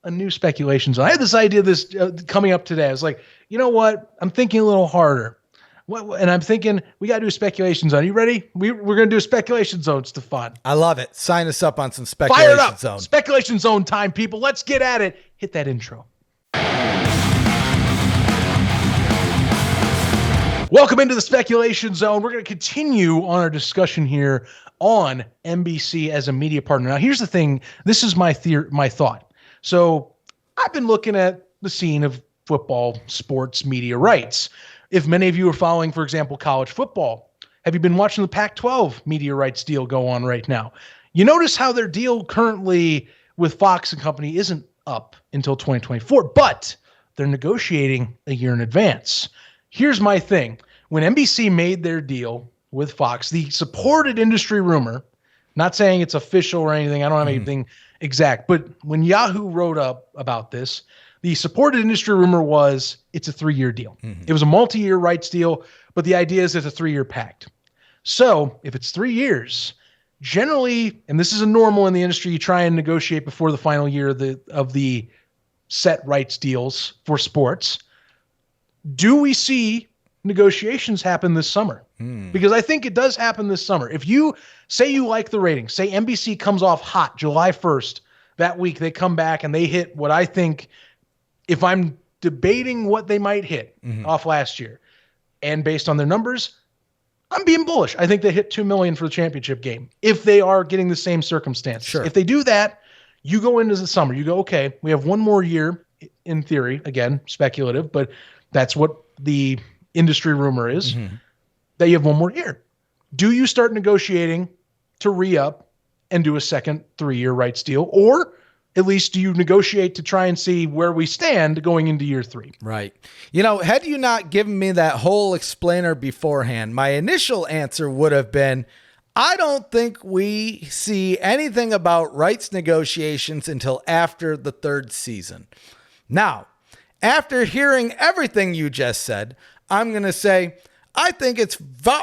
a new speculation zone. I had this idea coming up today. I was like, you know what? I'm thinking a little harder. And I'm thinking we got to do a speculation zone. You ready? We're going to do a speculation zone, Stefan. I love it. Sign us up on some speculation zone. Speculation zone time, people. Let's get at it. Hit that intro. Welcome into the speculation zone. We're going to continue on our discussion here on NBC as a media partner. Now, here's the thing. This is my thought. So I've been looking at the scene of football, sports, media rights. If many of you are following, for example, college football, have you been watching the Pac-12 media rights deal go on right now? You notice how their deal currently with Fox and company isn't up until 2024, but they're negotiating a year in advance. Here's my thing. When NBC made their deal with Fox, the supported industry rumor, not saying it's official or anything, I don't have anything exact, but when Yahoo wrote up about this, the supported industry rumor was it's a 3-year deal. It was a multi-year rights deal, but the idea is it's a 3-year pact. So if it's 3 years, generally, and this is a normal in the industry, you try and negotiate before the final year of the set rights deals for sports. Do we see negotiations happen this summer? Because I think it does happen this summer. If you say you like the ratings, say NBC comes off hot July 1st, that week they come back and they hit what I think, if I'm debating what they might hit off last year, and based on their numbers, I'm being bullish. I think they hit $2 million for the championship game if they are getting the same circumstances. Sure. If they do that, you go into the summer. You go, okay, we have one more year in theory. Again, speculative, but that's what the industry rumor is, that you have one more year. Do you start negotiating to re-up and do a second 3-year rights deal? Or at least do you negotiate to try and see where we stand going into year 3? Right. You know, had you not given me that whole explainer beforehand, my initial answer would have been, I don't think we see anything about rights negotiations until after the 3rd season. Now, after hearing everything you just said, I'm going to say, I think it's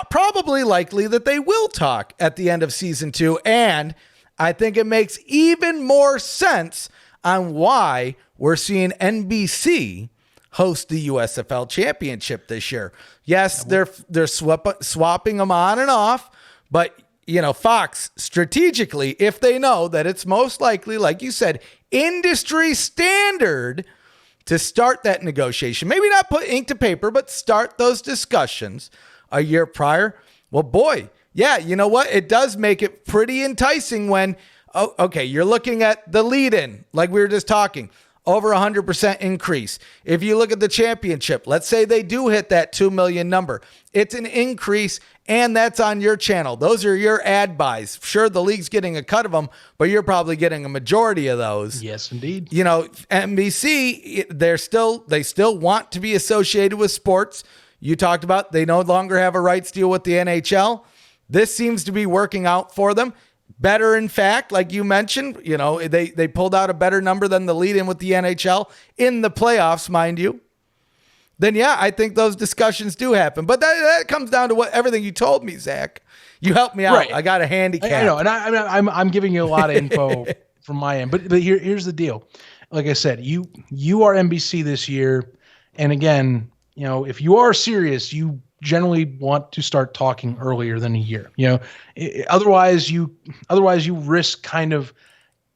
probably likely that they will talk at the end of season 2. And I think it makes even more sense on why we're seeing NBC host the USFL championship this year. Yes, they're swapping them on and off, but you know, Fox strategically, if they know that it's most likely, like you said, industry standard to start that negotiation, maybe not put ink to paper, but start those discussions a year prior. Well, boy, yeah, you know what? It does make it pretty enticing when, oh, okay, you're looking at the lead-in, like we were just talking, over 100% increase. If you look at the championship, let's say they do hit that 2 million number. It's an increase, and that's on your channel. Those are your ad buys. Sure, the league's getting a cut of them, but you're probably getting a majority of those. Yes, indeed. You know, NBC, they still want to be associated with sports. You talked about they no longer have a rights deal with the NHL. This seems to be working out for them. Better, in fact, like you mentioned, you know, they pulled out a better number than the lead-in with the NHL in the playoffs, mind you. Then, yeah, I think those discussions do happen. But that comes down to everything you told me, Zach. You helped me out. Right. I got a handicap. I know, and I'm giving you a lot of info from my end. But here's the deal. Like I said, you are NBC this year, and again, you know, if you are serious, you generally want to start talking earlier than a year. You know, otherwise you risk kind of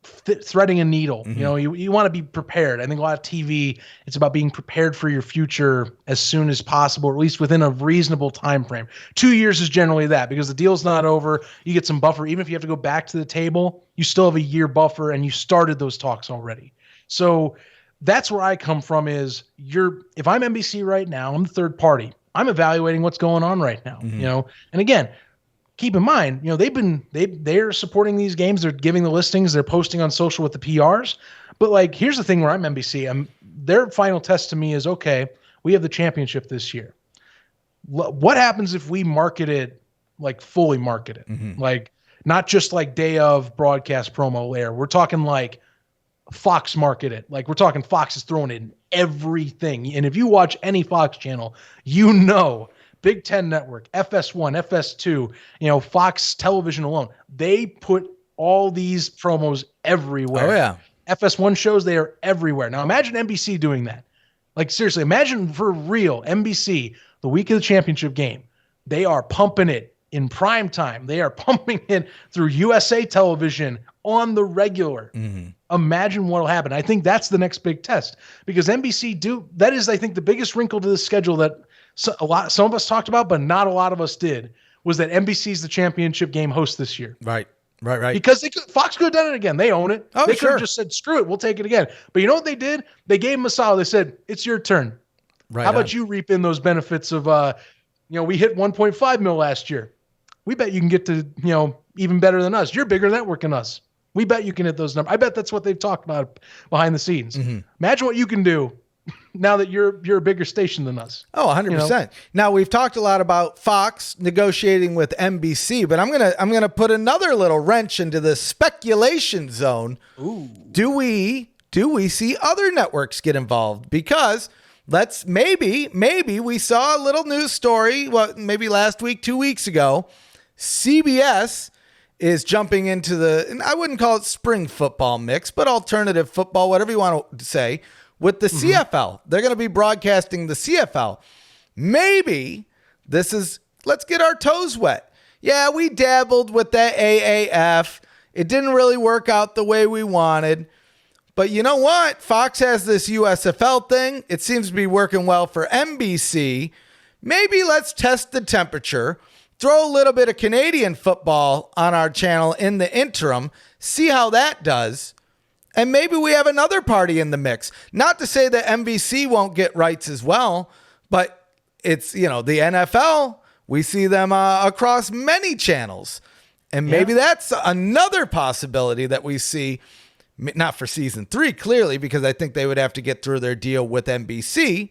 threading a needle. You know, you want to be prepared. I think a lot of TV, it's about being prepared for your future as soon as possible, or at least within a reasonable time frame. 2 years is generally that, because the deal's not over. You get some buffer. Even if you have to go back to the table, you still have a year buffer, and you started those talks already. So that's where I come from is if I'm NBC right now, I'm the third party. I'm evaluating what's going on right now, you know? And again, keep in mind, you know, they're supporting these games. They're giving the listings. They're posting on social with the PRs. But like, here's the thing where I'm NBC. Their final test to me is, okay, we have the championship this year. What happens if we market it, like fully market it? Like not just like day of broadcast promo air. We're talking like Fox market it. Like we're talking Fox is throwing in everything. And if you watch any Fox channel, you know, Big Ten Network, FS1, FS2, you know, Fox Television alone, they put all these promos everywhere. Oh, yeah. FS1 shows, they are everywhere. Now imagine NBC doing that. Like seriously, imagine for real, NBC, the week of the championship game, they are pumping it in prime time. They are pumping it through USA Television on the regular. Imagine what'll happen. I think that's the next big test, because NBC that is, I think, the biggest wrinkle to the schedule that some of us talked about, but not a lot of us did, was that NBC's the championship game host this year. Right. Because Fox could have done it again. They own it. Oh, they could have sure. just said, screw it, we'll take it again. But you know what they did? They gave him a solid. They said, it's your turn. Right. How about you reap in those benefits of, we hit 1.5 mil last year. We bet you can get to, even better than us. You're bigger network than us. We bet you can hit those numbers. I bet that's what they've talked about behind the scenes. Mm-hmm. Imagine what you can do now that you're a bigger station than us. Oh, 100%. Now, we've talked a lot about Fox negotiating with NBC, but I'm gonna put another little wrench into the speculation zone. Ooh. Do we see other networks get involved? Because maybe we saw a little news story, maybe last week, 2 weeks ago. CBS is jumping into and I wouldn't call it spring football mix, but alternative football, whatever you want to say, with the CFL. They're going to be broadcasting the CFL. Maybe let's get our toes wet. Yeah, we dabbled with that AAF. It didn't really work out the way we wanted. But you know what? Fox has this USFL thing. It seems to be working well for NBC. Maybe let's test the temperature. Throw a little bit of Canadian football on our channel in the interim, see how that does, and maybe we have another party in the mix. Not to say that NBC won't get rights as well, but it's, the NFL, we see them across many channels. And maybe that's another possibility that we see, not for season 3, clearly, because I think they would have to get through their deal with NBC.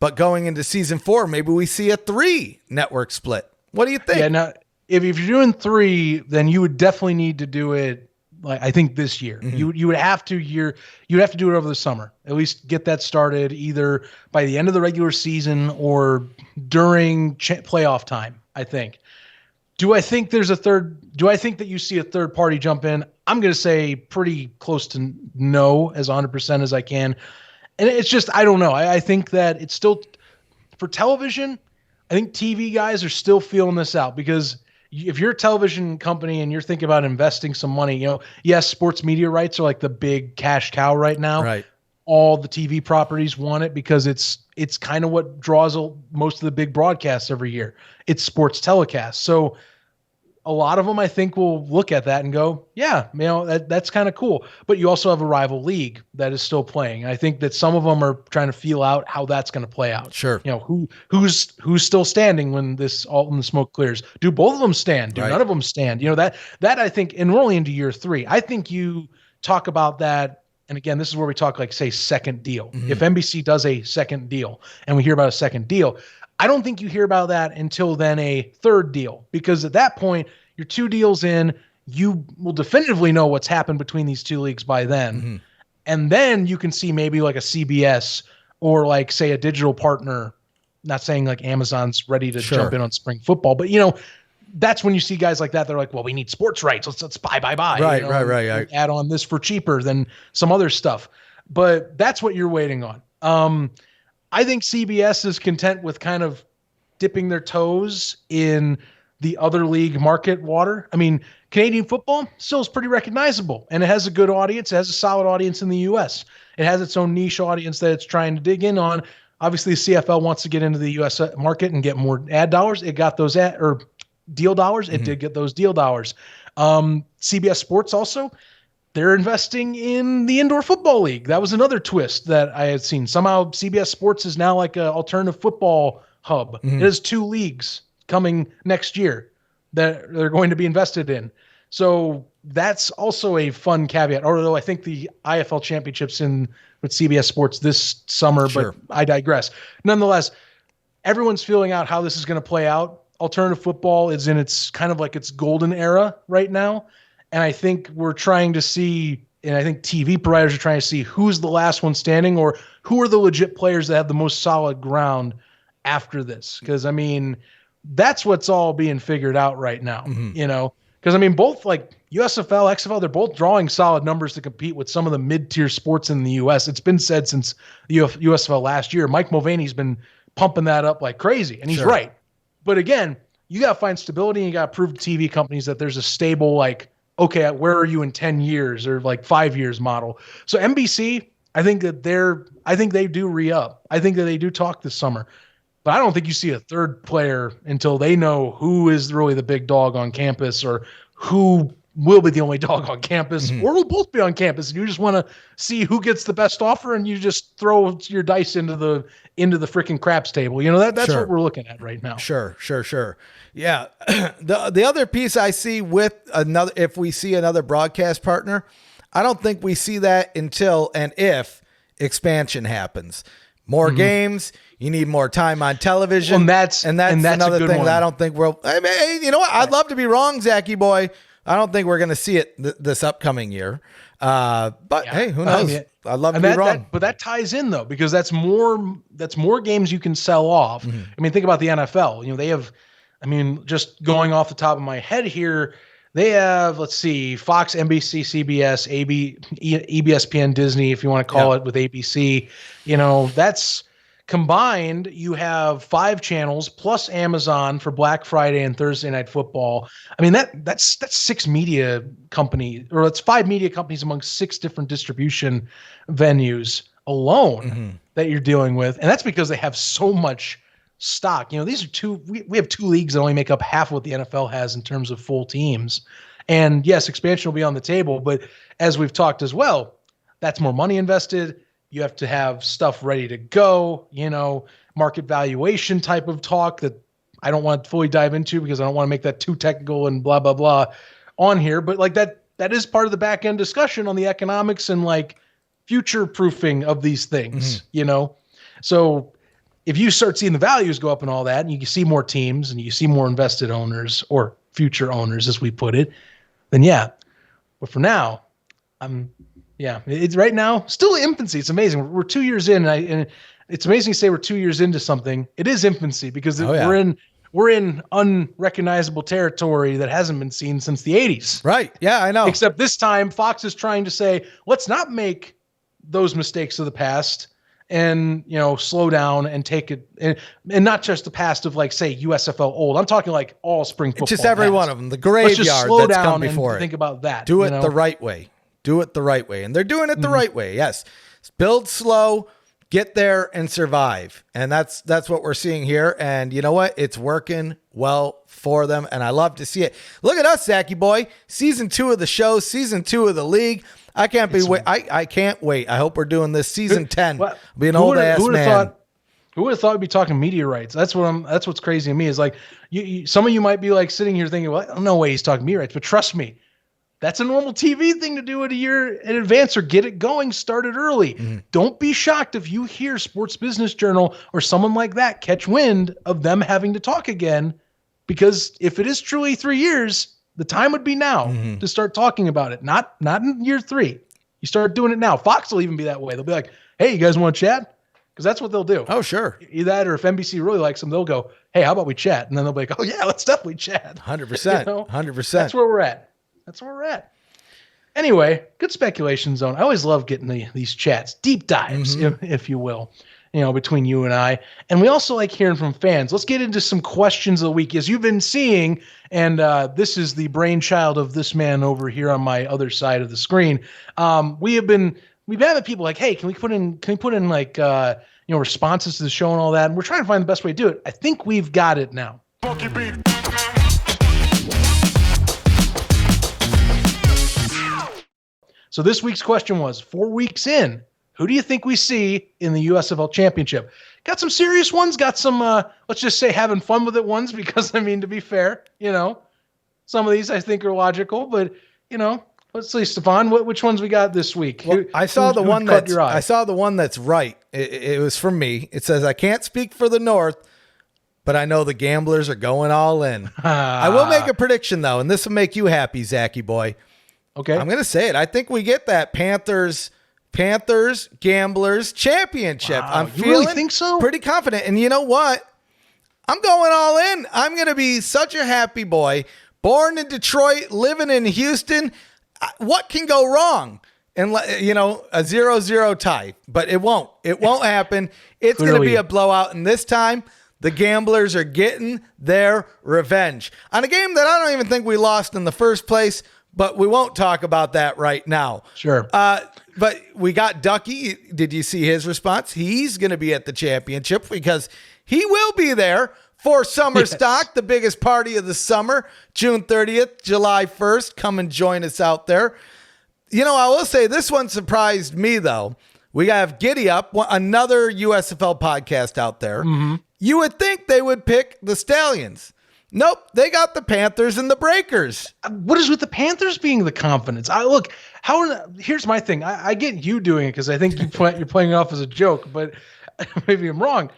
But going into season 4, maybe we see a 3 network split. What do you think? Yeah, now if you're doing 3, then you would definitely need to do it. Like I think this year, you would have to do it over the summer. At least get that started either by the end of the regular season or during playoff time. I think. Do I think there's a third? Do I think that you see a third party jump in? I'm going to say pretty close to no, as 100% as I can. And it's just I don't know. I think that it's still for television. I think TV guys are still feeling this out because if you're a television company and you're thinking about investing some money, yes, sports media rights are like the big cash cow right now. Right. All the TV properties want it because it's kind of what draws most of the big broadcasts every year. It's sports telecasts. So a lot of them, I think, will look at that and go, yeah, that's kind of cool. But you also have a rival league that is still playing. And I think that some of them are trying to feel out how that's going to play out. Sure. Who's still standing when the smoke clears? Do both of them stand? Do none of them stand? That I think, and we're only into year 3. I think you talk about that. And again, this is where we talk like, say, second deal. Mm-hmm. If NBC does a second deal and we hear about a second deal, I don't think you hear about that until then a third deal, because at that point, you're 2 deals in, you will definitively know what's happened between these 2 leagues by then. Mm-hmm. And then you can see maybe like a CBS or like, say, a digital partner, not saying like Amazon's ready to jump in on spring football, but that's when you see guys like that. They're like, well, we need sports rights. Let's buy. Right. Add on this for cheaper than some other stuff. But that's what you're waiting on. I think CBS is content with kind of dipping their toes in the other league market water. I mean, Canadian football still is pretty recognizable, and it has a good audience. It has a solid audience in the U.S. It has its own niche audience that it's trying to dig in on. Obviously, the CFL wants to get into the U.S. market and get more ad dollars. It got those deal dollars. It did get those deal dollars. CBS Sports also, they're investing in the indoor football league. That was another twist that I had seen. Somehow CBS Sports is now like an alternative football hub. It has 2 leagues coming next year that they're going to be invested in. So that's also a fun caveat. Although I think the IFL championships with CBS Sports this summer, but I digress. Nonetheless, everyone's feeling out how this is going to play out. Alternative football is in its kind of like its golden era right now. And I think we're trying to see, and I think TV providers are trying to see who's the last one standing or who are the legit players that have the most solid ground after this. Because, I mean, that's what's all being figured out right now, Because, I mean, both like USFL, XFL, they're both drawing solid numbers to compete with some of the mid-tier sports in the U.S. It's been said since the USFL last year. Mike Mulvaney's been pumping that up like crazy, and he's right. But again, you got to find stability, and you got to prove to TV companies that there's a stable, like, okay, where are you in 10 years or like 5 years model? So NBC, I think they do re-up. I think that they do talk this summer. But I don't think you see a third player until they know who is really the big dog on campus or who will be the only dog on campus or will both be on campus. And you just want to see who gets the best offer and you just throw your dice into the freaking craps table. You know, that's what we're looking at right now. Sure. Yeah. The other piece I see with another, if we see another broadcast partner, I don't think we see that until and if expansion happens. More games, you need more time on television. Well, and that's another thing that I don't think I mean, you know what? I'd love to be wrong, Zachy boy. I don't think we're going to see it this upcoming year. Hey, who knows? I'd love to be wrong. But that ties in though, because that's more games you can sell off. I mean, think about the NFL. You know, they have, I mean, just going off the top of my head here, they have, let's see, Fox, NBC, CBS, ESPN, Disney, if you want to call it, with ABC. You know, that's combined. You have 5 channels plus Amazon for Black Friday and Thursday Night Football. I mean, that's 6 media companies, or it's 5 media companies among 6 different distribution venues alone that you're dealing with, and that's because they have so much stock. You know, these are we have 2 leagues that only make up half of what the NFL has in terms of full teams. And yes, expansion will be on the table, but as we've talked as well, that's more money invested. You have to have stuff ready to go, you know, market valuation type of talk that I don't want to fully dive into because I don't want to make that too technical and blah, blah, blah on here. But like that is part of the back end discussion on the economics and like future proofing of these things, you know? So if you start seeing the values go up and all that, and you see more teams and you see more invested owners or future owners, as we put it, then yeah. But for now, it's right now still infancy. It's amazing. We're 2 years in, and it's amazing to say we're 2 years into something. It is infancy because we're in unrecognizable territory that hasn't been seen since the 80s. Right. Yeah, I know. Except this time, Fox is trying to say, let's not make those mistakes of the past and, you know, slow down and take it, and not just the past of like, say, USFL old. I'm talking like all spring football. Just every one of them. The graveyard let's just slow that's down come before and think about that. Do it the right way. Do it the right way. And they're doing it the right way. Yes. Build slow, get there and survive. And that's what we're seeing here. And you know what? It's working well for them. And I love to see it. Look at us, Zachy boy. Season 2 of the show, season 2 of the league. I can't wait. I hope we're doing this season 10. Well, be an old ass man. Who would have thought we'd be talking media rights? That's what's crazy to me is like some of you might be like sitting here thinking, well, no way he's talking media rights, but trust me, that's a normal TV thing to do it a year in advance or get it going, start it early. Don't be shocked if you hear Sports Business Journal or someone like that catch wind of them having to talk again, because if it is truly 3 years, the time would be now to start talking about it. Not in year 3. You start doing it now. Fox will even be that way. They'll be like, hey, you guys want to chat? Because that's what they'll do. Oh, sure. Either that or if NBC really likes them, they'll go, hey, how about we chat? And then they'll be like, oh, yeah, let's definitely chat. 100%. You know? 100%. That's where we're at. Anyway, good speculation zone. I always love getting these chats, deep dives, if you will, you know, between you and I. And we also like hearing from fans. Let's get into some questions of the week. As you've been seeing, and this is the brainchild of this man over here on my other side of the screen. We've had people like, hey, can we put in like, you know, responses to the show and all that? And we're trying to find the best way to do it. I think we've got it now. So this week's question was, 4 weeks in, who do you think we see in the USFL championship? Got some serious ones, got some, let's just say having fun with it ones, because I mean, to be fair, you know, some of these I think are logical, but you know, let's see, Stefan, which ones we got this week? Well, I saw the one that's right. It was from me. It says, I can't speak for the North, but I know the gamblers are going all in. I will make a prediction though, and this will make you happy, Zachy boy. Okay. I'm going to say it. I think we get that Panthers Gamblers championship. Wow, I'm you feeling really think so? Pretty confident. And you know what? I'm going all in. I'm going to be such a happy boy. Born in Detroit, living in Houston. What can go wrong? And, you know, a 0-0 tie. But it won't. It won't happen. It's going to be a blowout. And this time, the Gamblers are getting their revenge on a game that I don't even think we lost in the first place. But we won't talk about that right now. Sure. But we got Ducky. Did you see his response? He's going to be at the championship because He will be there for Summer Stock, the biggest party of the summer, June 30th, July 1st. Come and join us out there. You know, I will say this one surprised me, though. We have Giddy Up, another USFL podcast out there. Mm-hmm. You would think they would pick the Stallions. Nope, they got the Panthers and the Breakers. What is with the Panthers being the confidence? Here's my thing. I get you doing it because I think you're playing it off as a joke, but maybe I'm wrong.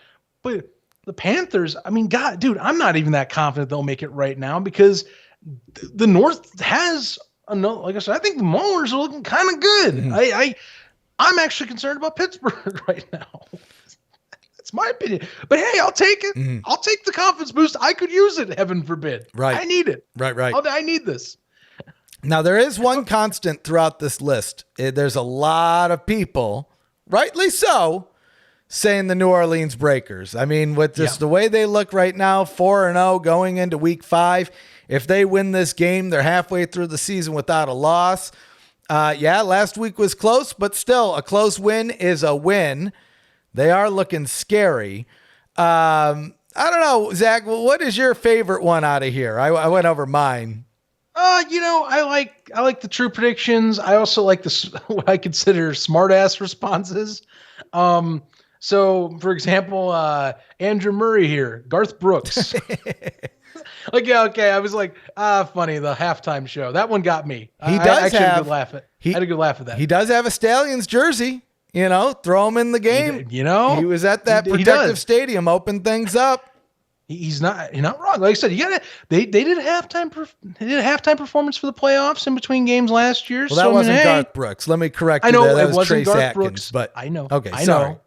But the Panthers, I mean, God, dude, I'm not even that confident they'll make it right now because the North has like I said, I think the Maulers are looking kind of good. Mm-hmm. I'm actually concerned about Pittsburgh right now. That's my opinion. But hey, I'll take it. Mm-hmm. I'll take the confidence boost. I could use it, heaven forbid. Right. I need it. Right. I need this. Now, there is one constant throughout this list. There's a lot of people, rightly so, saying the New Orleans Breakers. I mean, with just the way they look right now, 4-0 going into week 5. If they win this game, they're halfway through the season without a loss. Last week was close, but still, a close win is a win. They are looking scary. I don't know, Zach, what is your favorite one out of here? I went over mine. I like the true predictions. I also like what I consider smart ass responses. So for example, Andrew Murray here, Garth Brooks. I was like, funny, the halftime show. That one got me. I had a good laugh at that. He does have a Stallions jersey, throw him in the game. He was at that protective stadium, open things up. He's not wrong. Like I said, they did a halftime performance for the playoffs in between games last year. Well, that wasn't Garth Brooks. Let me correct you. I know there. That it was wasn't Trace Garth Atkins, Brooks, but I know. Okay, I sorry. know.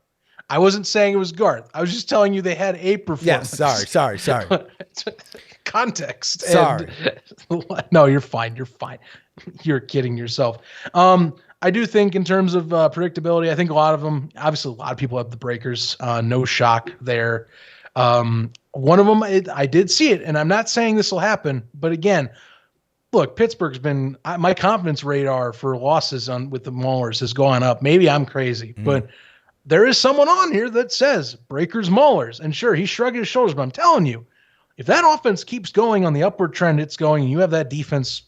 I wasn't saying it was Garth. I was just telling you they had a performance. Yes, sorry. Context. Sorry. No, you're fine. You're kidding yourself. I do think in terms of predictability, I think a lot of them, obviously a lot of people have the Breakers. No shock there. One of them, I did see it, and I'm not saying this will happen, but again, look, Pittsburgh's been my confidence radar for losses with the Maulers has gone up. Maybe I'm crazy, but there is someone on here that says Breakers Maulers, and sure, he's shrugging his shoulders, but I'm telling you, if that offense keeps going on the upward trend it's going, and you have that defense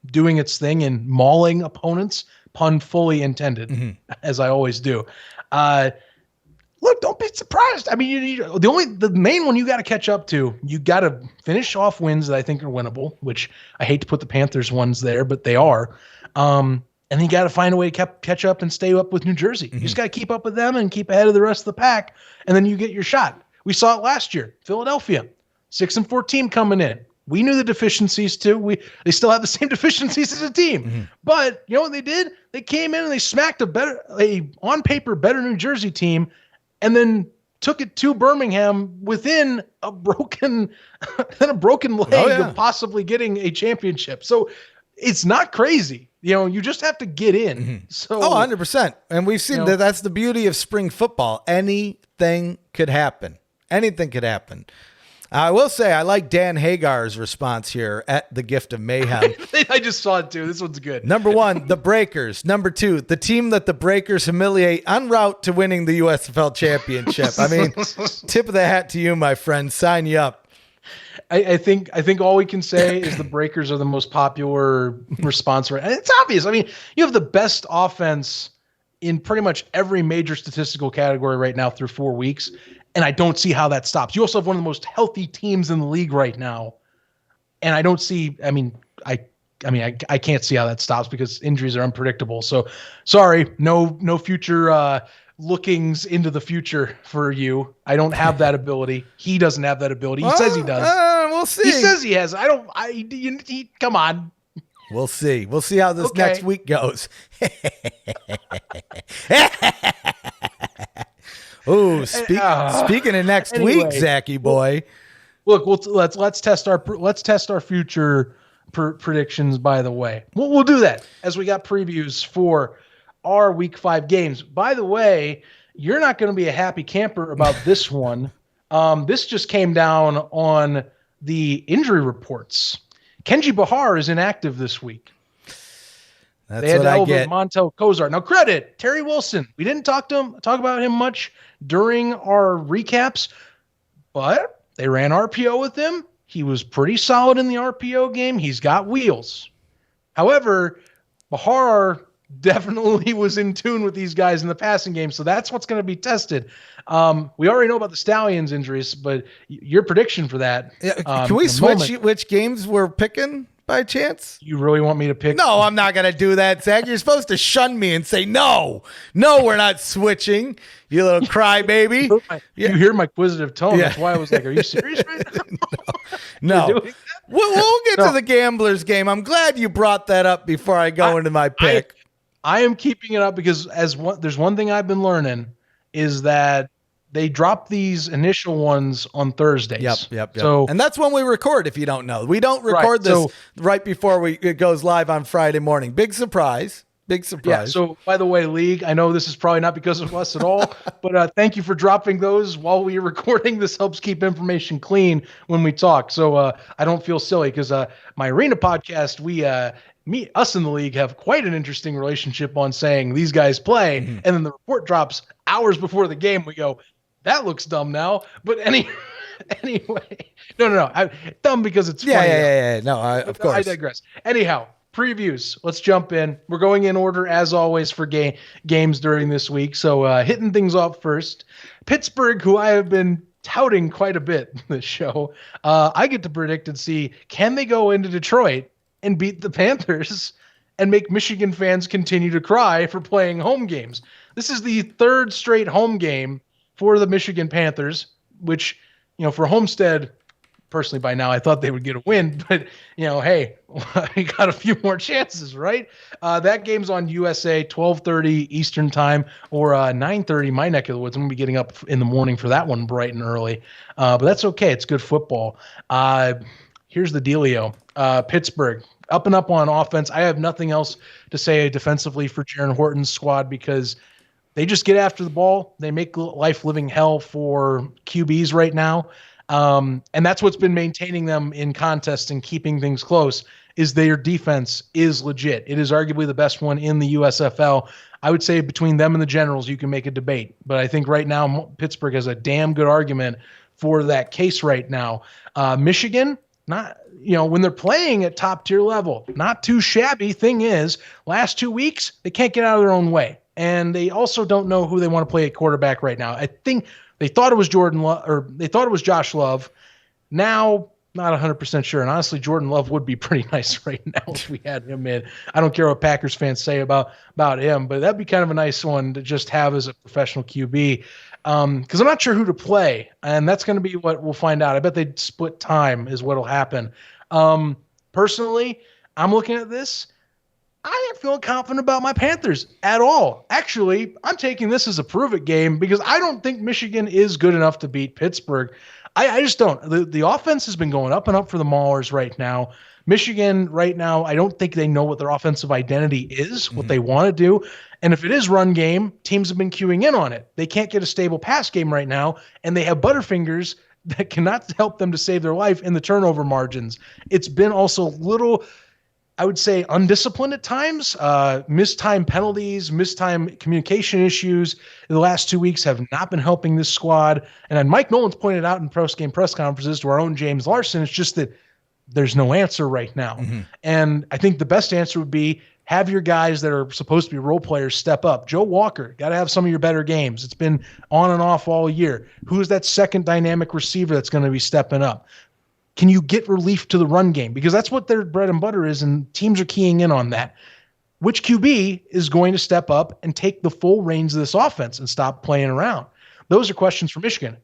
doing its thing and mauling opponents, pun fully intended, as I always do. Look, don't be surprised. I mean, the main one you got to catch up to, you got to finish off wins that I think are winnable, which I hate to put the Panthers ones there, but they are. And then you got to find a way to catch up and stay up with New Jersey. You just got to keep up with them and keep ahead of the rest of the pack, and then you get your shot. We saw it last year. Philadelphia, 6-4 team coming in. We knew the deficiencies too. They still have the same deficiencies as a team. But you know what they did? They came in and they smacked a on paper better New Jersey team, and then took it to Birmingham within a broken leg of possibly getting a championship. So it's not crazy. You just have to get in. So 100%. And we've seen that that's the beauty of spring football. Anything could happen. Anything could happen. I will say I like Dan Hagar's response here at the Gift of Mayhem. I just saw it too. This one's good. Number 1, the Breakers. Number 2, the team that the Breakers humiliate en route to winning the USFL championship. I mean, tip of the hat to you, my friend. Sign you up. I think all we can say is the Breakers are the most popular response rate. And it's obvious. I mean, you have the best offense in pretty much every major statistical category right now through 4 weeks. And I don't see how that stops. You also have one of the most healthy teams in the league right now. And I don't see, I can't see how that stops because injuries are unpredictable. So sorry, no future lookings into the future for you. I don't have that ability. He doesn't have that ability. He says he does. We'll see. He says he has. Come on. We'll see. We'll see how this next week goes. Oh, speaking of next week, Zachy boy. Look, let's test our future predictions. By the way, we'll do that as we got previews for our week 5 games. By the way, you're not going to be a happy camper about this one. This just came down on the injury reports. Kenji Bahar is inactive this week. That's they had what to I elevate get. Montel Kozar. Now, credit Terry Wilson. We didn't talk about him much during our recaps, but they ran RPO with him. He was pretty solid in the RPO game. He's got wheels. However, Bahar definitely was in tune with these guys in the passing game, so that's what's going to be tested. We already know about the Stallions injuries, but your prediction for that. Can we switch which games we're picking by chance? You really want me to pick? No, I'm not going to do that, Zach. You're supposed to shun me and say, no, we're not switching, you little crybaby. You hear my inquisitive tone. Yeah. That's why I was like, are you serious right now? No. We'll get to the Gamblers game. I'm glad you brought that up before I go into my pick. I am keeping it up because there's one thing I've been learning is that they drop these initial ones on Thursdays. Yep. So, and that's when we record, if you don't know. We don't record this right before it goes live on Friday morning. Big surprise. Yeah, so, by the way, League, I know this is probably not because of us at all, but thank you for dropping those while we are recording. This helps keep information clean when we talk. So I don't feel silly because my Arena podcast, us in the league have quite an interesting relationship on saying these guys play, and then the report drops hours before the game. We go, that looks dumb now. But anyway, no. Dumb because it's funny. Yeah. No, of course. I digress. Anyhow, previews. Let's jump in. We're going in order, as always, for games during this week. So hitting things off first. Pittsburgh, who I have been touting quite a bit this show, I get to predict and see, can they go into Detroit and beat the Panthers and make Michigan fans continue to cry for playing home games? This is the third straight home game for the Michigan Panthers, which, for Homestead, personally by now I thought they would get a win, but, hey, we got a few more chances, right? That game's on USA, 12:30 Eastern time, or 9:30 my neck of the woods. I'm going to be getting up in the morning for that one bright and early, but that's okay. It's good football. Here's the dealio. Pittsburgh, up and up on offense. I have nothing else to say defensively for Jaron Horton's squad because they just get after the ball. They make life living hell for QBs right now. And that's what's been maintaining them in contests and keeping things close is their defense is legit. It is arguably the best one in the USFL. I would say between them and the Generals, you can make a debate. But I think right now Pittsburgh has a damn good argument for that case right now. Michigan, not, when they're playing at top tier level, not too shabby. Thing is, last 2 weeks, they can't get out of their own way. And they also don't know who they want to play at quarterback right now. I think they thought it was they thought it was Josh Love. Now, not 100% sure. And honestly, Jordan Love would be pretty nice right now if we had him in. I don't care what Packers fans say about him, but that'd be kind of a nice one to just have as a professional QB. Because I'm not sure who to play, and that's going to be what we'll find out. I bet they'd split time is what'll happen. Personally, I'm looking at this. I ain't feeling confident about my Panthers at all. Actually, I'm taking this as a prove-it game because I don't think Michigan is good enough to beat Pittsburgh. I just don't. The offense has been going up and up for the Maulers right now. Michigan right now, I don't think they know what their offensive identity is, what they want to do. And if it is run game, teams have been queuing in on it. They can't get a stable pass game right now, and they have Butterfingers that cannot help them to save their life in the turnover margins. It's been also little, I would say, undisciplined at times. Mistime penalties, mistime communication issues in the last 2 weeks have not been helping this squad. And Mike Nolan's pointed out in post-game press conferences to our own James Larson, it's just that there's no answer right now. And I think the best answer would be have your guys that are supposed to be role players step up. Joe Walker, got to have some of your better games. It's been on and off all year. Who's that second dynamic receiver that's going to be stepping up? Can you get relief to the run game? Because that's what their bread and butter is, and teams are keying in on that. Which QB is going to step up and take the full reins of this offense and stop playing around? Those are questions for Michigan,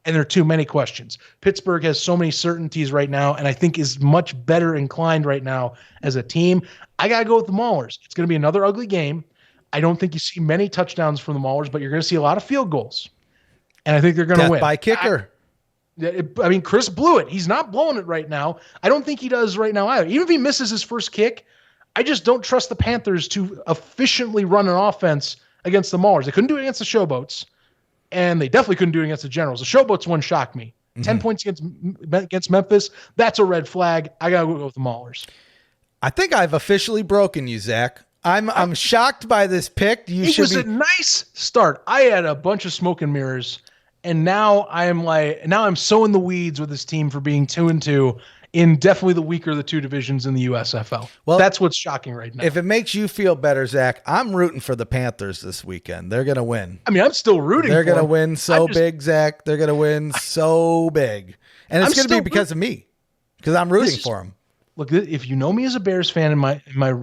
and there are too many questions. Pittsburgh has so many certainties right now, and I think is much better inclined right now as a team. I got to go with the Maulers. It's going to be another ugly game. I don't think you see many touchdowns from the Maulers, but you're going to see a lot of field goals, and I think they're going to win. Death by kicker. I mean, Chris blew it. He's not blowing it right now. I don't think he does right now either. Even if he misses his first kick, I just don't trust the Panthers to efficiently run an offense against the Maulers. They couldn't do it against the Showboats, and they definitely couldn't do it against the Generals. The Showboats one shocked me. 10 points against Memphis. That's a red flag. I got to go with the Maulers. I think I've officially broken you, Zach. I'm shocked by this pick. It was a nice start. I had a bunch of smoke and mirrors, And now I'm so in the weeds with this team for being 2-2 in definitely the weaker of the two divisions in the USFL. Well, that's what's shocking right now. If it makes you feel better, Zach, I'm rooting for the Panthers this weekend. They're going to win. I mean, I'm still rooting. They're going to win big, Zach. They're going to win so big. And it's going to be because of me, because I'm rooting for them. Look, if you know me as a Bears fan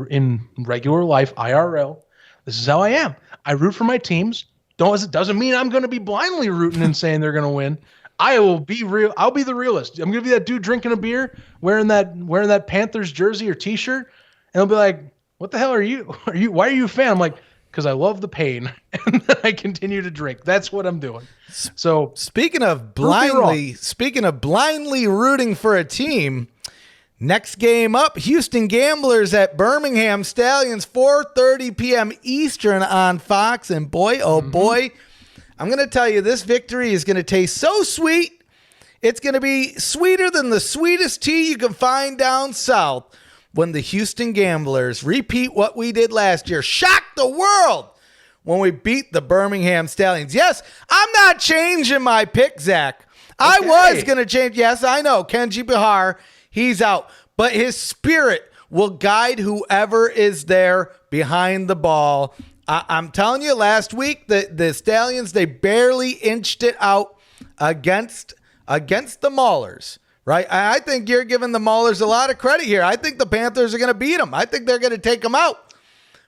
in regular life, IRL, this is how I am. I root for my teams. Doesn't mean I'm going to be blindly rooting and saying they're going to win. I will be real. I'll be the realist. I'm going to be that dude drinking a beer, wearing that Panthers jersey or T-shirt, and they'll be like, "What the hell are you? Why are you a fan?" I'm like, "Because I love the pain," and then I continue to drink. That's what I'm doing. So speaking of blindly rooting for a team. Next game up, Houston Gamblers at Birmingham Stallions, 4:30 p.m. Eastern on Fox. And boy, oh boy, I'm going to tell you, this victory is going to taste so sweet. It's going to be sweeter than the sweetest tea you can find down south when the Houston Gamblers repeat what we did last year. Shock the world when we beat the Birmingham Stallions. Yes, I'm not changing my pick, Zach. Okay. I was going to change. Yes, I know. Kenji Bihar. He's out, but his spirit will guide whoever is there behind the ball. I'm telling you, last week, the Stallions, they barely inched it out against the Maulers, right? I think you're giving the Maulers a lot of credit here. I think the Panthers are going to beat them. I think they're going to take them out.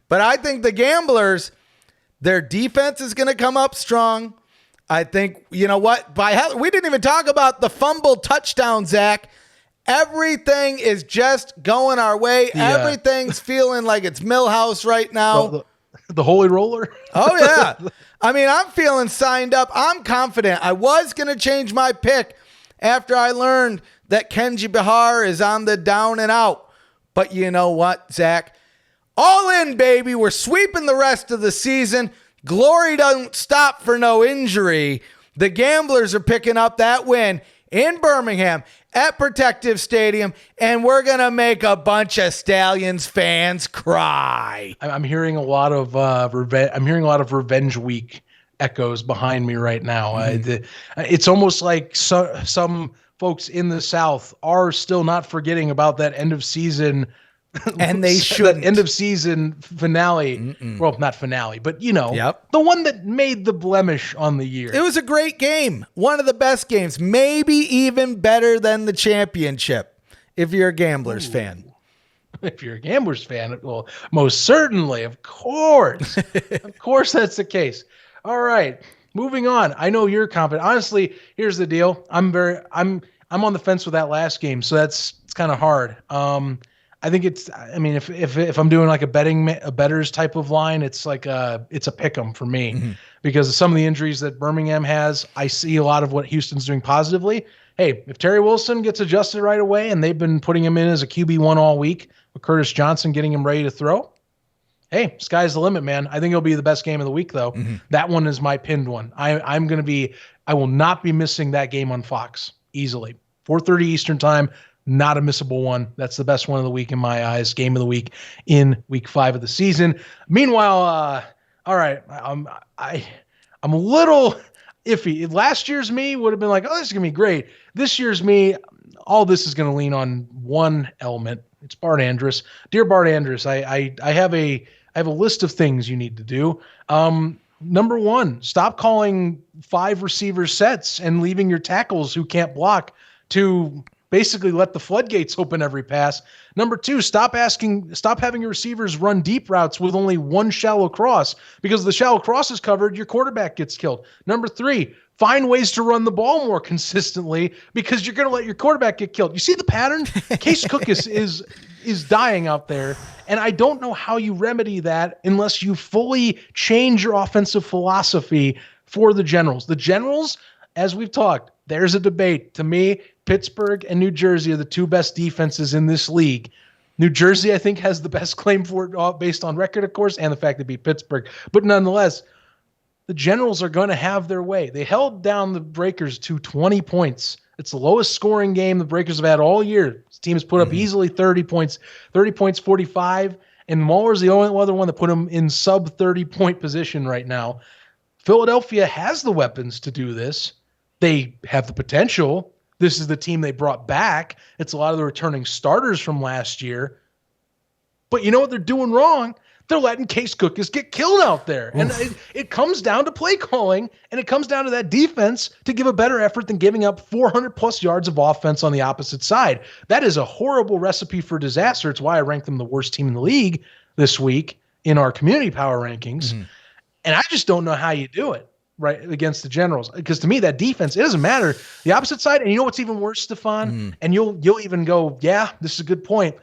But I think the Gamblers, their defense is going to come up strong. I think, you know what? We didn't even talk about the fumble touchdown, Zach. Everything is just going our way. Yeah. Everything's feeling like it's Millhouse right now. Well, the holy roller. Oh, yeah. I mean, I'm feeling signed up. I'm confident. I was going to change my pick after I learned that Kenji Bihar is on the down and out. But you know what, Zach? All in, baby. We're sweeping the rest of the season. Glory don't stop for no injury. The Gamblers are picking up that win in Birmingham at Protective Stadium, and we're going to make a bunch of Stallions fans cry. I'm hearing a lot of Revenge Week echoes behind me right now. It's almost like some folks in the South are still not forgetting about that end of season and they should end of season finale. Well, not finale, but the one that made the blemish on the year. It was a great game. One of the best games, maybe even better than the championship. If you're a Gamblers fan. If you're a Gamblers fan, well, most certainly, of course. Of course that's the case. All right, moving on. I know you're confident. Honestly, here's the deal. I'm on the fence with that last game, so it's kind of hard. I think if I'm doing like a bettors type of line, it's like it's a pick 'em for me because of some of the injuries that Birmingham has. I see a lot of what Houston's doing positively. Hey, if Terry Wilson gets adjusted right away, and they've been putting him in as a QB1 all week with Curtis Johnson getting him ready to throw, hey, sky's the limit, man. I think it'll be the best game of the week, though. That one is my pinned one. I will not be missing that game on Fox easily. 4:30 Eastern time. Not a missable one. That's the best one of the week in my eyes. Game of the week in week 5 of the season. Meanwhile, all right, I'm a little iffy. Last year's me would have been like, oh, this is going to be great. This year's me, all this is going to lean on one element. It's Bart Andrus. Dear Bart Andrus, I have a list of things you need to do. Number 1, stop calling 5 receiver sets and leaving your tackles who can't block to basically let the floodgates open every pass. Number 2, stop having your receivers run deep routes with only one shallow cross, because the shallow cross is covered, your quarterback gets killed. Number 3, find ways to run the ball more consistently, because you're going to let your quarterback get killed. You see the pattern? Case Cook is dying out there, and I don't know how you remedy that unless you fully change your offensive philosophy for the Generals. The Generals, as we've talked, there's a debate. To me, Pittsburgh and New Jersey are the 2 best defenses in this league. New Jersey, I think, has the best claim for it based on record, of course, and the fact they beat Pittsburgh. But nonetheless, the Generals are going to have their way. They held down the Breakers to 20 points. It's the lowest scoring game the Breakers have had all year. This team has put up easily 30 points, 45, and Maulers the only other one that put them in sub 30-point position right now. Philadelphia has the weapons to do this. They have the potential. This is the team they brought back. It's a lot of the returning starters from last year. But you know what they're doing wrong? They're letting Case Cookus get killed out there. And it comes down to play calling, and it comes down to that defense to give a better effort than giving up 400-plus yards of offense on the opposite side. That is a horrible recipe for disaster. It's why I ranked them the worst team in the league this week in our community power rankings. Mm-hmm. And I just don't know how you do it, right, against the Generals. Because to me, that defense, it doesn't matter. The opposite side, and you know what's even worse, Stefan? Mm-hmm. And you'll even go, yeah, this is a good point.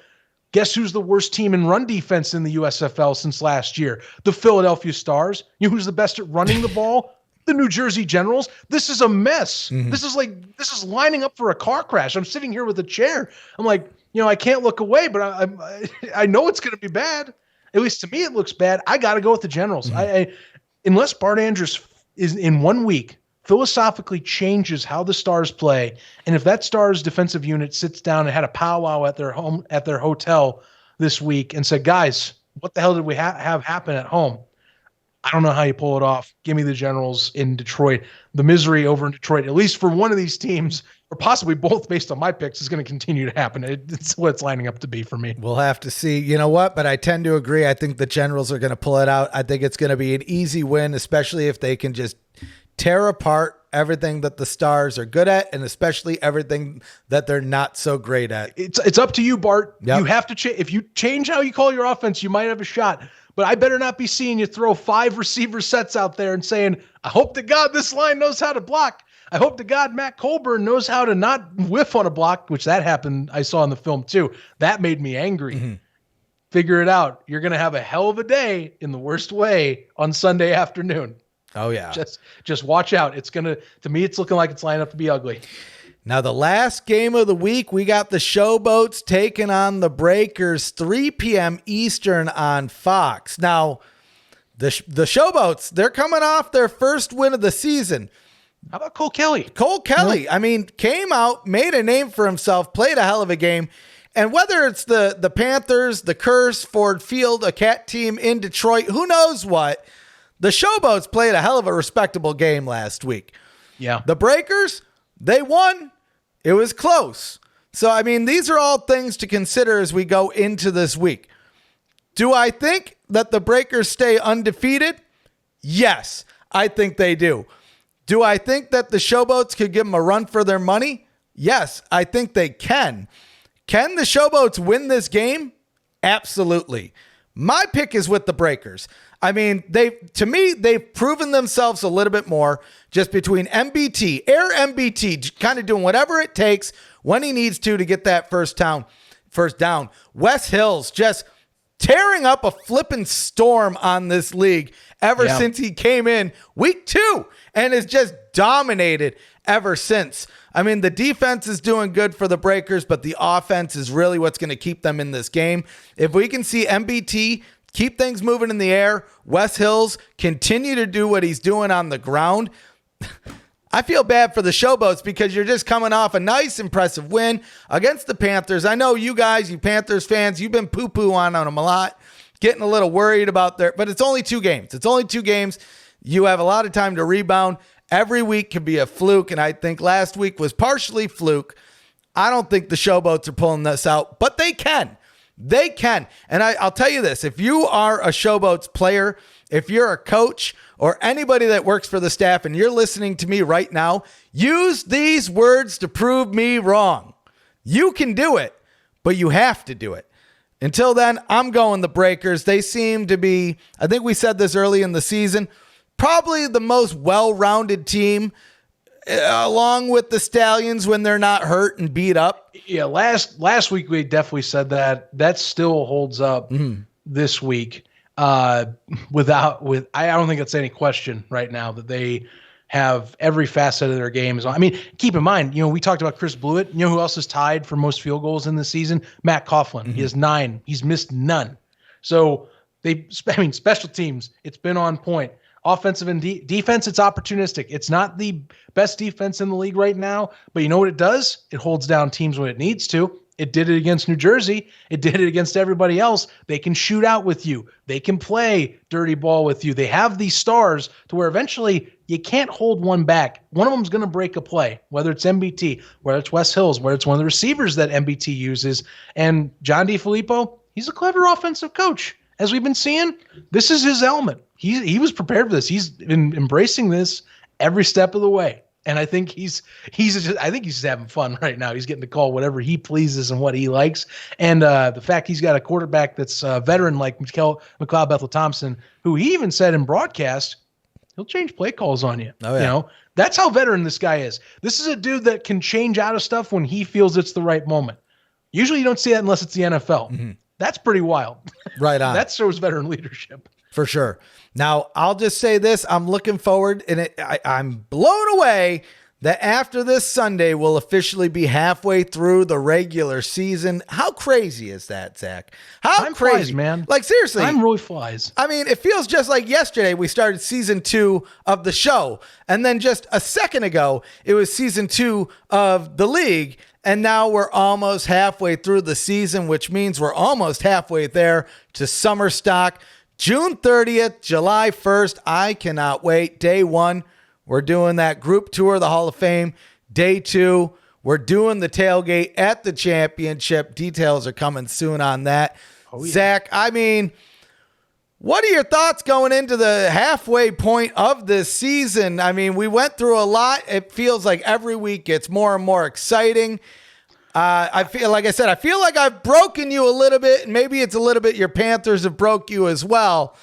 Guess who's the worst team in run defense in the USFL since last year? The Philadelphia Stars. You know who's the best at running the ball? The New Jersey Generals. This is a mess. Mm-hmm. This is lining up for a car crash. I'm sitting here with a chair. I'm like, I can't look away, but I know it's going to be bad. At least to me, it looks bad. I got to go with the Generals. Mm-hmm. Unless Bart Andrews is in 1 week philosophically changes how the Stars play, and if that Stars defensive unit sits down and had a powwow at their hotel this week and said, guys, what the hell did we have happen at home? I don't know how you pull it off. Give me the Generals in Detroit. The misery over in Detroit, at least for one of these teams, or possibly both based on my picks, is going to continue to happen. It's what it's lining up to be for me. We'll have to see. You know what? But I tend to agree. I think the Generals are going to pull it out. I think it's going to be an easy win, especially if they can just tear apart everything that the Stars are good at, and especially everything that they're not so great at. It's up to you, Bart. Yep. You have to change. If you change how you call your offense, you might have a shot. But I better not be seeing you throw 5 receiver sets out there and saying, I hope to God this line knows how to block. I hope to God Matt Colburn knows how to not whiff on a block, which that happened. I saw in the film too. That made me angry. Mm-hmm. Figure it out. You're going to have a hell of a day in the worst way on Sunday afternoon. Oh yeah. Just watch out. To me, it's looking like it's lining up to be ugly. Now, the last game of the week, we got the Showboats taking on the Breakers, 3 p.m. Eastern on Fox. Now, the Showboats, they're coming off their first win of the season. How about Cole Kelly? Cole Kelly, I mean, came out, made a name for himself, played a hell of a game. And whether it's the Panthers, the Curse, Ford Field, a cat team in Detroit, who knows what, the Showboats played a hell of a respectable game last week. Yeah. The Breakers, they won. It was close. So, I mean, these are all things to consider as we go into this week. Do I think that the Breakers stay undefeated? Yes, I think they do. Do I think that the Showboats could give them a run for their money? Yes, I think they can. Can the Showboats win this game? Absolutely. My pick is with the Breakers. I mean, they've proven themselves a little bit more just between MBT, kind of doing whatever it takes when he needs to get that first down. Wes Hills just tearing up a flipping storm on this league ever since he came in week 2 and has just dominated ever since. I mean, the defense is doing good for the Breakers, but the offense is really what's going to keep them in this game. If we can see MBT keep things moving in the air, Wes Hills continue to do what he's doing on the ground, I feel bad for the Showboats because you're just coming off a nice, impressive win against the Panthers. I know you guys, you Panthers fans, you've been poo-poo on them a lot, getting a little worried about but it's only 2 games. You have a lot of time to rebound. Every week can be a fluke, and I think last week was partially fluke. I don't think the Showboats are pulling this out, but they can. They can. And I'll tell you this, if you are a Showboats player, if you're a coach or anybody that works for the staff and you're listening to me right now, use these words to prove me wrong. You can do it, but you have to do it. Until then, I'm going the Breakers. They seem to be, I think we said this early in the season, probably the most well-rounded team, along with the Stallions when they're not hurt and beat up. Yeah, last week we definitely said that. That still holds up this week. I don't think it's any question right now that they have every facet of their games. I mean, keep in mind, we talked about Chris Blewett. You know who else is tied for most field goals in the season? Matt Coughlin. He has 9. He's missed none. So special teams, it's been on point. Offensive and defense, it's opportunistic. It's not the best defense in the league right now, but you know what it does? It holds down teams when it needs to. It did it against New Jersey. It did it against everybody else. They can shoot out with you. They can play dirty ball with you. They have these stars to where eventually you can't hold one back. One of them's going to break a play, whether it's MBT, whether it's Wes Hills, whether it's one of the receivers that MBT uses. And John DeFilippo, he's a clever offensive coach. As we've been seeing, this is his element. He was prepared for this. He's been embracing this every step of the way. And I think he's just having fun right now. He's getting to call whatever he pleases and what he likes. And the fact he's got a quarterback that's a veteran like McLeod Bethel-Thompson, who he even said in broadcast, he'll change play calls on you. Oh, yeah. You know, that's how veteran this guy is. This is a dude that can change out of stuff when he feels it's the right moment. Usually you don't see that unless it's the NFL. Mm-hmm. That's pretty wild. Right on. That shows veteran leadership. For sure. Now, I'll just say this. I'm looking forward, and I'm blown away that after this Sunday, we'll officially be halfway through the regular season. How crazy is that, Zach? Time crazy, flies, man. Like, seriously. Time really flies. I mean, it feels just like yesterday we started season 2 of the show. And then just a second ago, it was season 2 of the league. And now we're almost halfway through the season, which means we're almost halfway there to summer stock. June 30th, July 1st. I cannot wait. Day 1, we're doing that group tour of the Hall of Fame. Day 2, we're doing the tailgate at the championship. Details are coming soon on that. Oh, yeah. Zach, I mean, what are your thoughts going into the halfway point of this season? I mean, we went through a lot. It feels like every week gets more and more exciting. I feel like I've broken you a little bit, and maybe it's a little bit your Panthers have broke you as well,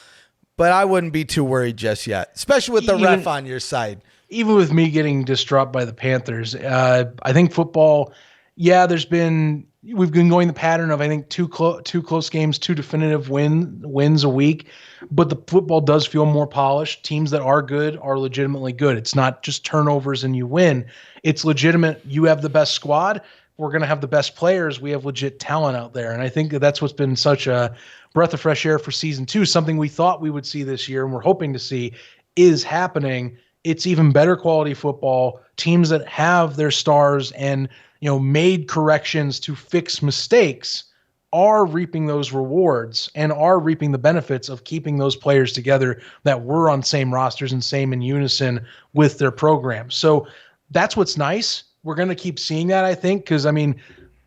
but I wouldn't be too worried just yet, especially with the ref on your side. Even with me getting distraught by the Panthers, I think football, we've been going the pattern of, I think, two close games, 2 definitive wins a week, but the football does feel more polished. Teams that are good are legitimately good. It's not just turnovers and you win. It's legitimate. You have the best squad. We're going to have the best players. We have legit talent out there. And I think that's what's been such a breath of fresh air for season 2. Something we thought we would see this year and we're hoping to see is happening. It's even better quality football. Teams that have their stars and, made corrections to fix mistakes are reaping those rewards and are reaping the benefits of keeping those players together that were on same rosters and same in unison with their program. So that's what's nice. We're going to keep seeing that, I think, because,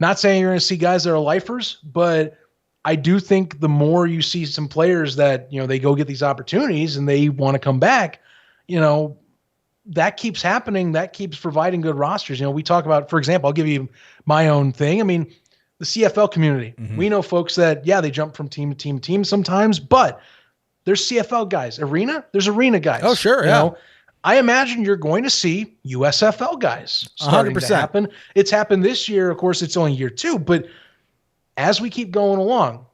not saying you're going to see guys that are lifers, but I do think the more you see some players that, they go get these opportunities and they want to come back, that keeps happening. That keeps providing good rosters. We talk about, for example, I'll give you my own thing. The CFL community, we know folks that, they jump from team to team sometimes, but there's CFL guys. There's arena guys. Oh, sure. Yeah. I imagine you're going to see USFL guys starting 100%. to happen. It's happened this year. Of course, it's only year 2, but as we keep going along,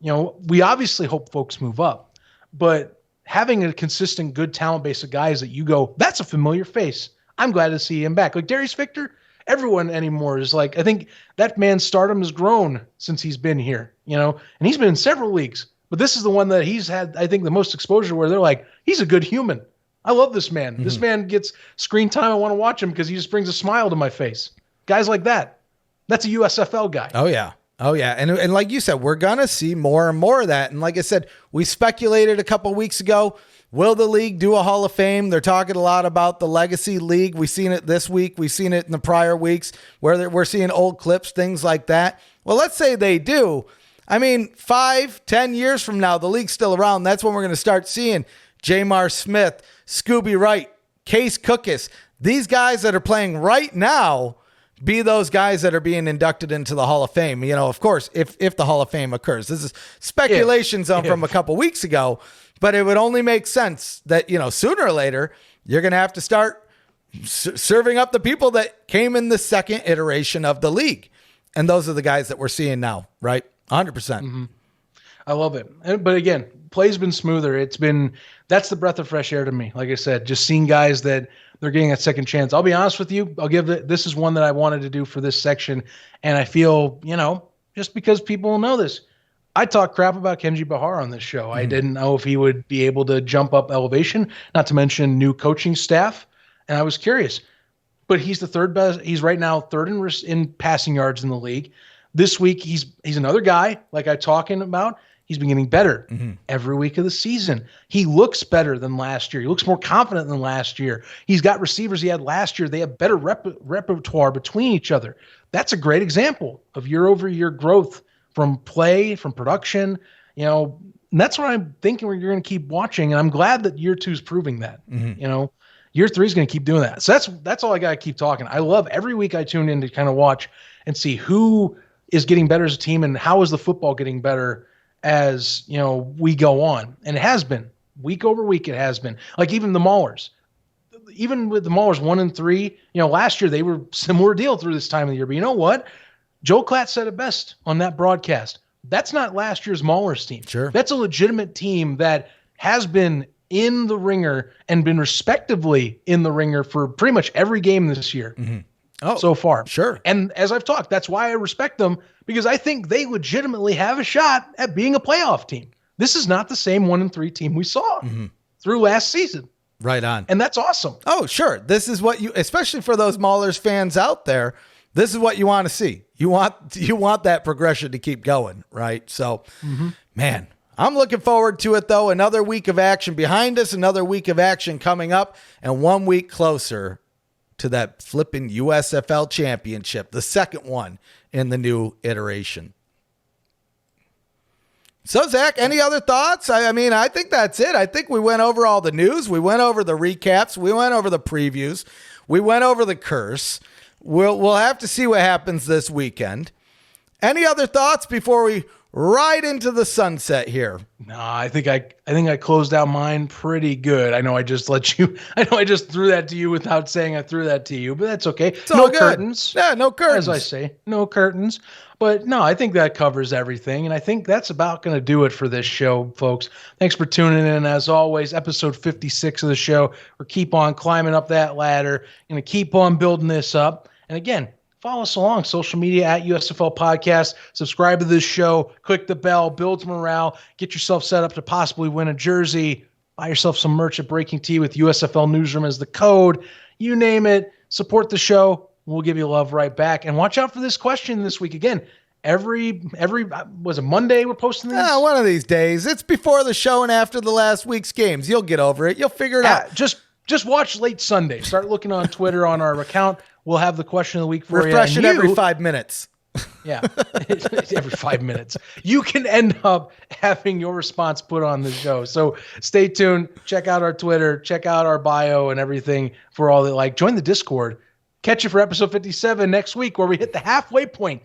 we obviously hope folks move up, but having a consistent, good talent base of guys that you go, that's a familiar face. I'm glad to see him back. Like Darius Victor, everyone anymore is like, I think that man's stardom has grown since he's been here, and he's been in several leagues, but this is the one that he's had, I think, the most exposure where they're like, he's a good human. I love this man. Mm-hmm. This man gets screen time. I want to watch him because he just brings a smile to my face. Guys like that. That's a USFL guy. Oh, yeah. Oh, yeah. And like you said, we're going to see more and more of that. And like I said, we speculated a couple weeks ago, will the league do a Hall of Fame? They're talking a lot about the Legacy League. We've seen it this week. We've seen it in the prior weeks where we're seeing old clips, things like that. Well, let's say they do. 5-10 years from now, the league's still around. That's when we're going to start seeing Jamar Smith, Scooby Wright, Case Cookus, these guys that are playing right now be those guys that are being inducted into the Hall of Fame. Of course, if the Hall of Fame occurs. This is speculation zone from a couple weeks ago, but it would only make sense that, sooner or later, you're going to have to start serving up the people that came in the second iteration of the league. And those are the guys that we're seeing now, right? 100%. Mm-hmm. I love it. But again, play's been smoother. That's the breath of fresh air to me. Like I said, just seeing guys that they're getting a second chance. I'll be honest with you. This is one that I wanted to do for this section. And I feel, just because people know this, I talked crap about Kenji Bahar on this show. Mm-hmm. I didn't know if he would be able to jump up elevation, not to mention new coaching staff. And I was curious, but he's the third best. He's right now third in passing yards in the league. This week, he's another guy like I talking about. He's been getting better every week of the season. He looks better than last year. He looks more confident than last year. He's got receivers he had last year. They have better repertoire between each other. That's a great example of year-over-year growth from play, from production. And that's what I'm thinking you're going to keep watching. And I'm glad that year 2 is proving that. Year 3 is going to keep doing that. So that's all I got to keep talking. I love every week I tune in to kind of watch and see who is getting better as a team and how is the football getting better as we go on. And it has been week over week. It has been like even the Maulers, even with the Maulers 1-3, last year they were similar deal through this time of the year. But you know what? Joe Klatt said it best on that broadcast. That's not last year's Maulers team. Sure. That's a legitimate team that has been in the ringer and been respectively in the ringer for pretty much every game this year. So far. Sure. And as I've talked, that's why I respect them, because I think they legitimately have a shot at being a playoff team. This is not the same 1-3 team we saw through last season. Right on. And that's awesome. Oh, sure. This is what especially for those Maulers fans out there, this is what you want to see. You want that progression to keep going, right? So, man, I'm looking forward to it, though. Another week of action behind us, another week of action coming up, and 1 week closer to that flipping USFL championship, the second one in the new iteration. So, Zach, any other thoughts? I think that's it. I think we went over all the news. We went over the recaps. We went over the previews. We went over the curse. We'll have to see what happens this weekend. Any other thoughts before we ride into the sunset here? No, I think I closed out mine pretty good. I know I just threw that to you without saying I threw that to you, but that's okay. No curtains. Yeah, no curtains. As I say, no curtains. But no, I think that covers everything. And I think that's about going to do it for this show, folks. Thanks for tuning in. As always, episode 56 of the show. We're keep on climbing up that ladder. Going to keep on building this up. And again, follow us along social media at USFL Podcast. Subscribe to this show. Click the bell. Builds morale. Get yourself set up to possibly win a jersey. Buy yourself some merch at Breaking Tea with USFL Newsroom as the code. You name it. Support the show. We'll give you love right back. And watch out for this question this week. Again, every was it Monday we're posting these? One of these days. It's before the show and after the last week's games. You'll get over it. You'll figure it out. Just watch late Sunday. Start looking on Twitter on our account. We'll have the question of the week for you. Refresh it every 5 minutes. Yeah, every 5 minutes. You can end up having your response put on the show. So stay tuned. Check out our Twitter. Check out our bio and everything for all that. Join the Discord. Catch you for episode 57 next week where we hit the halfway point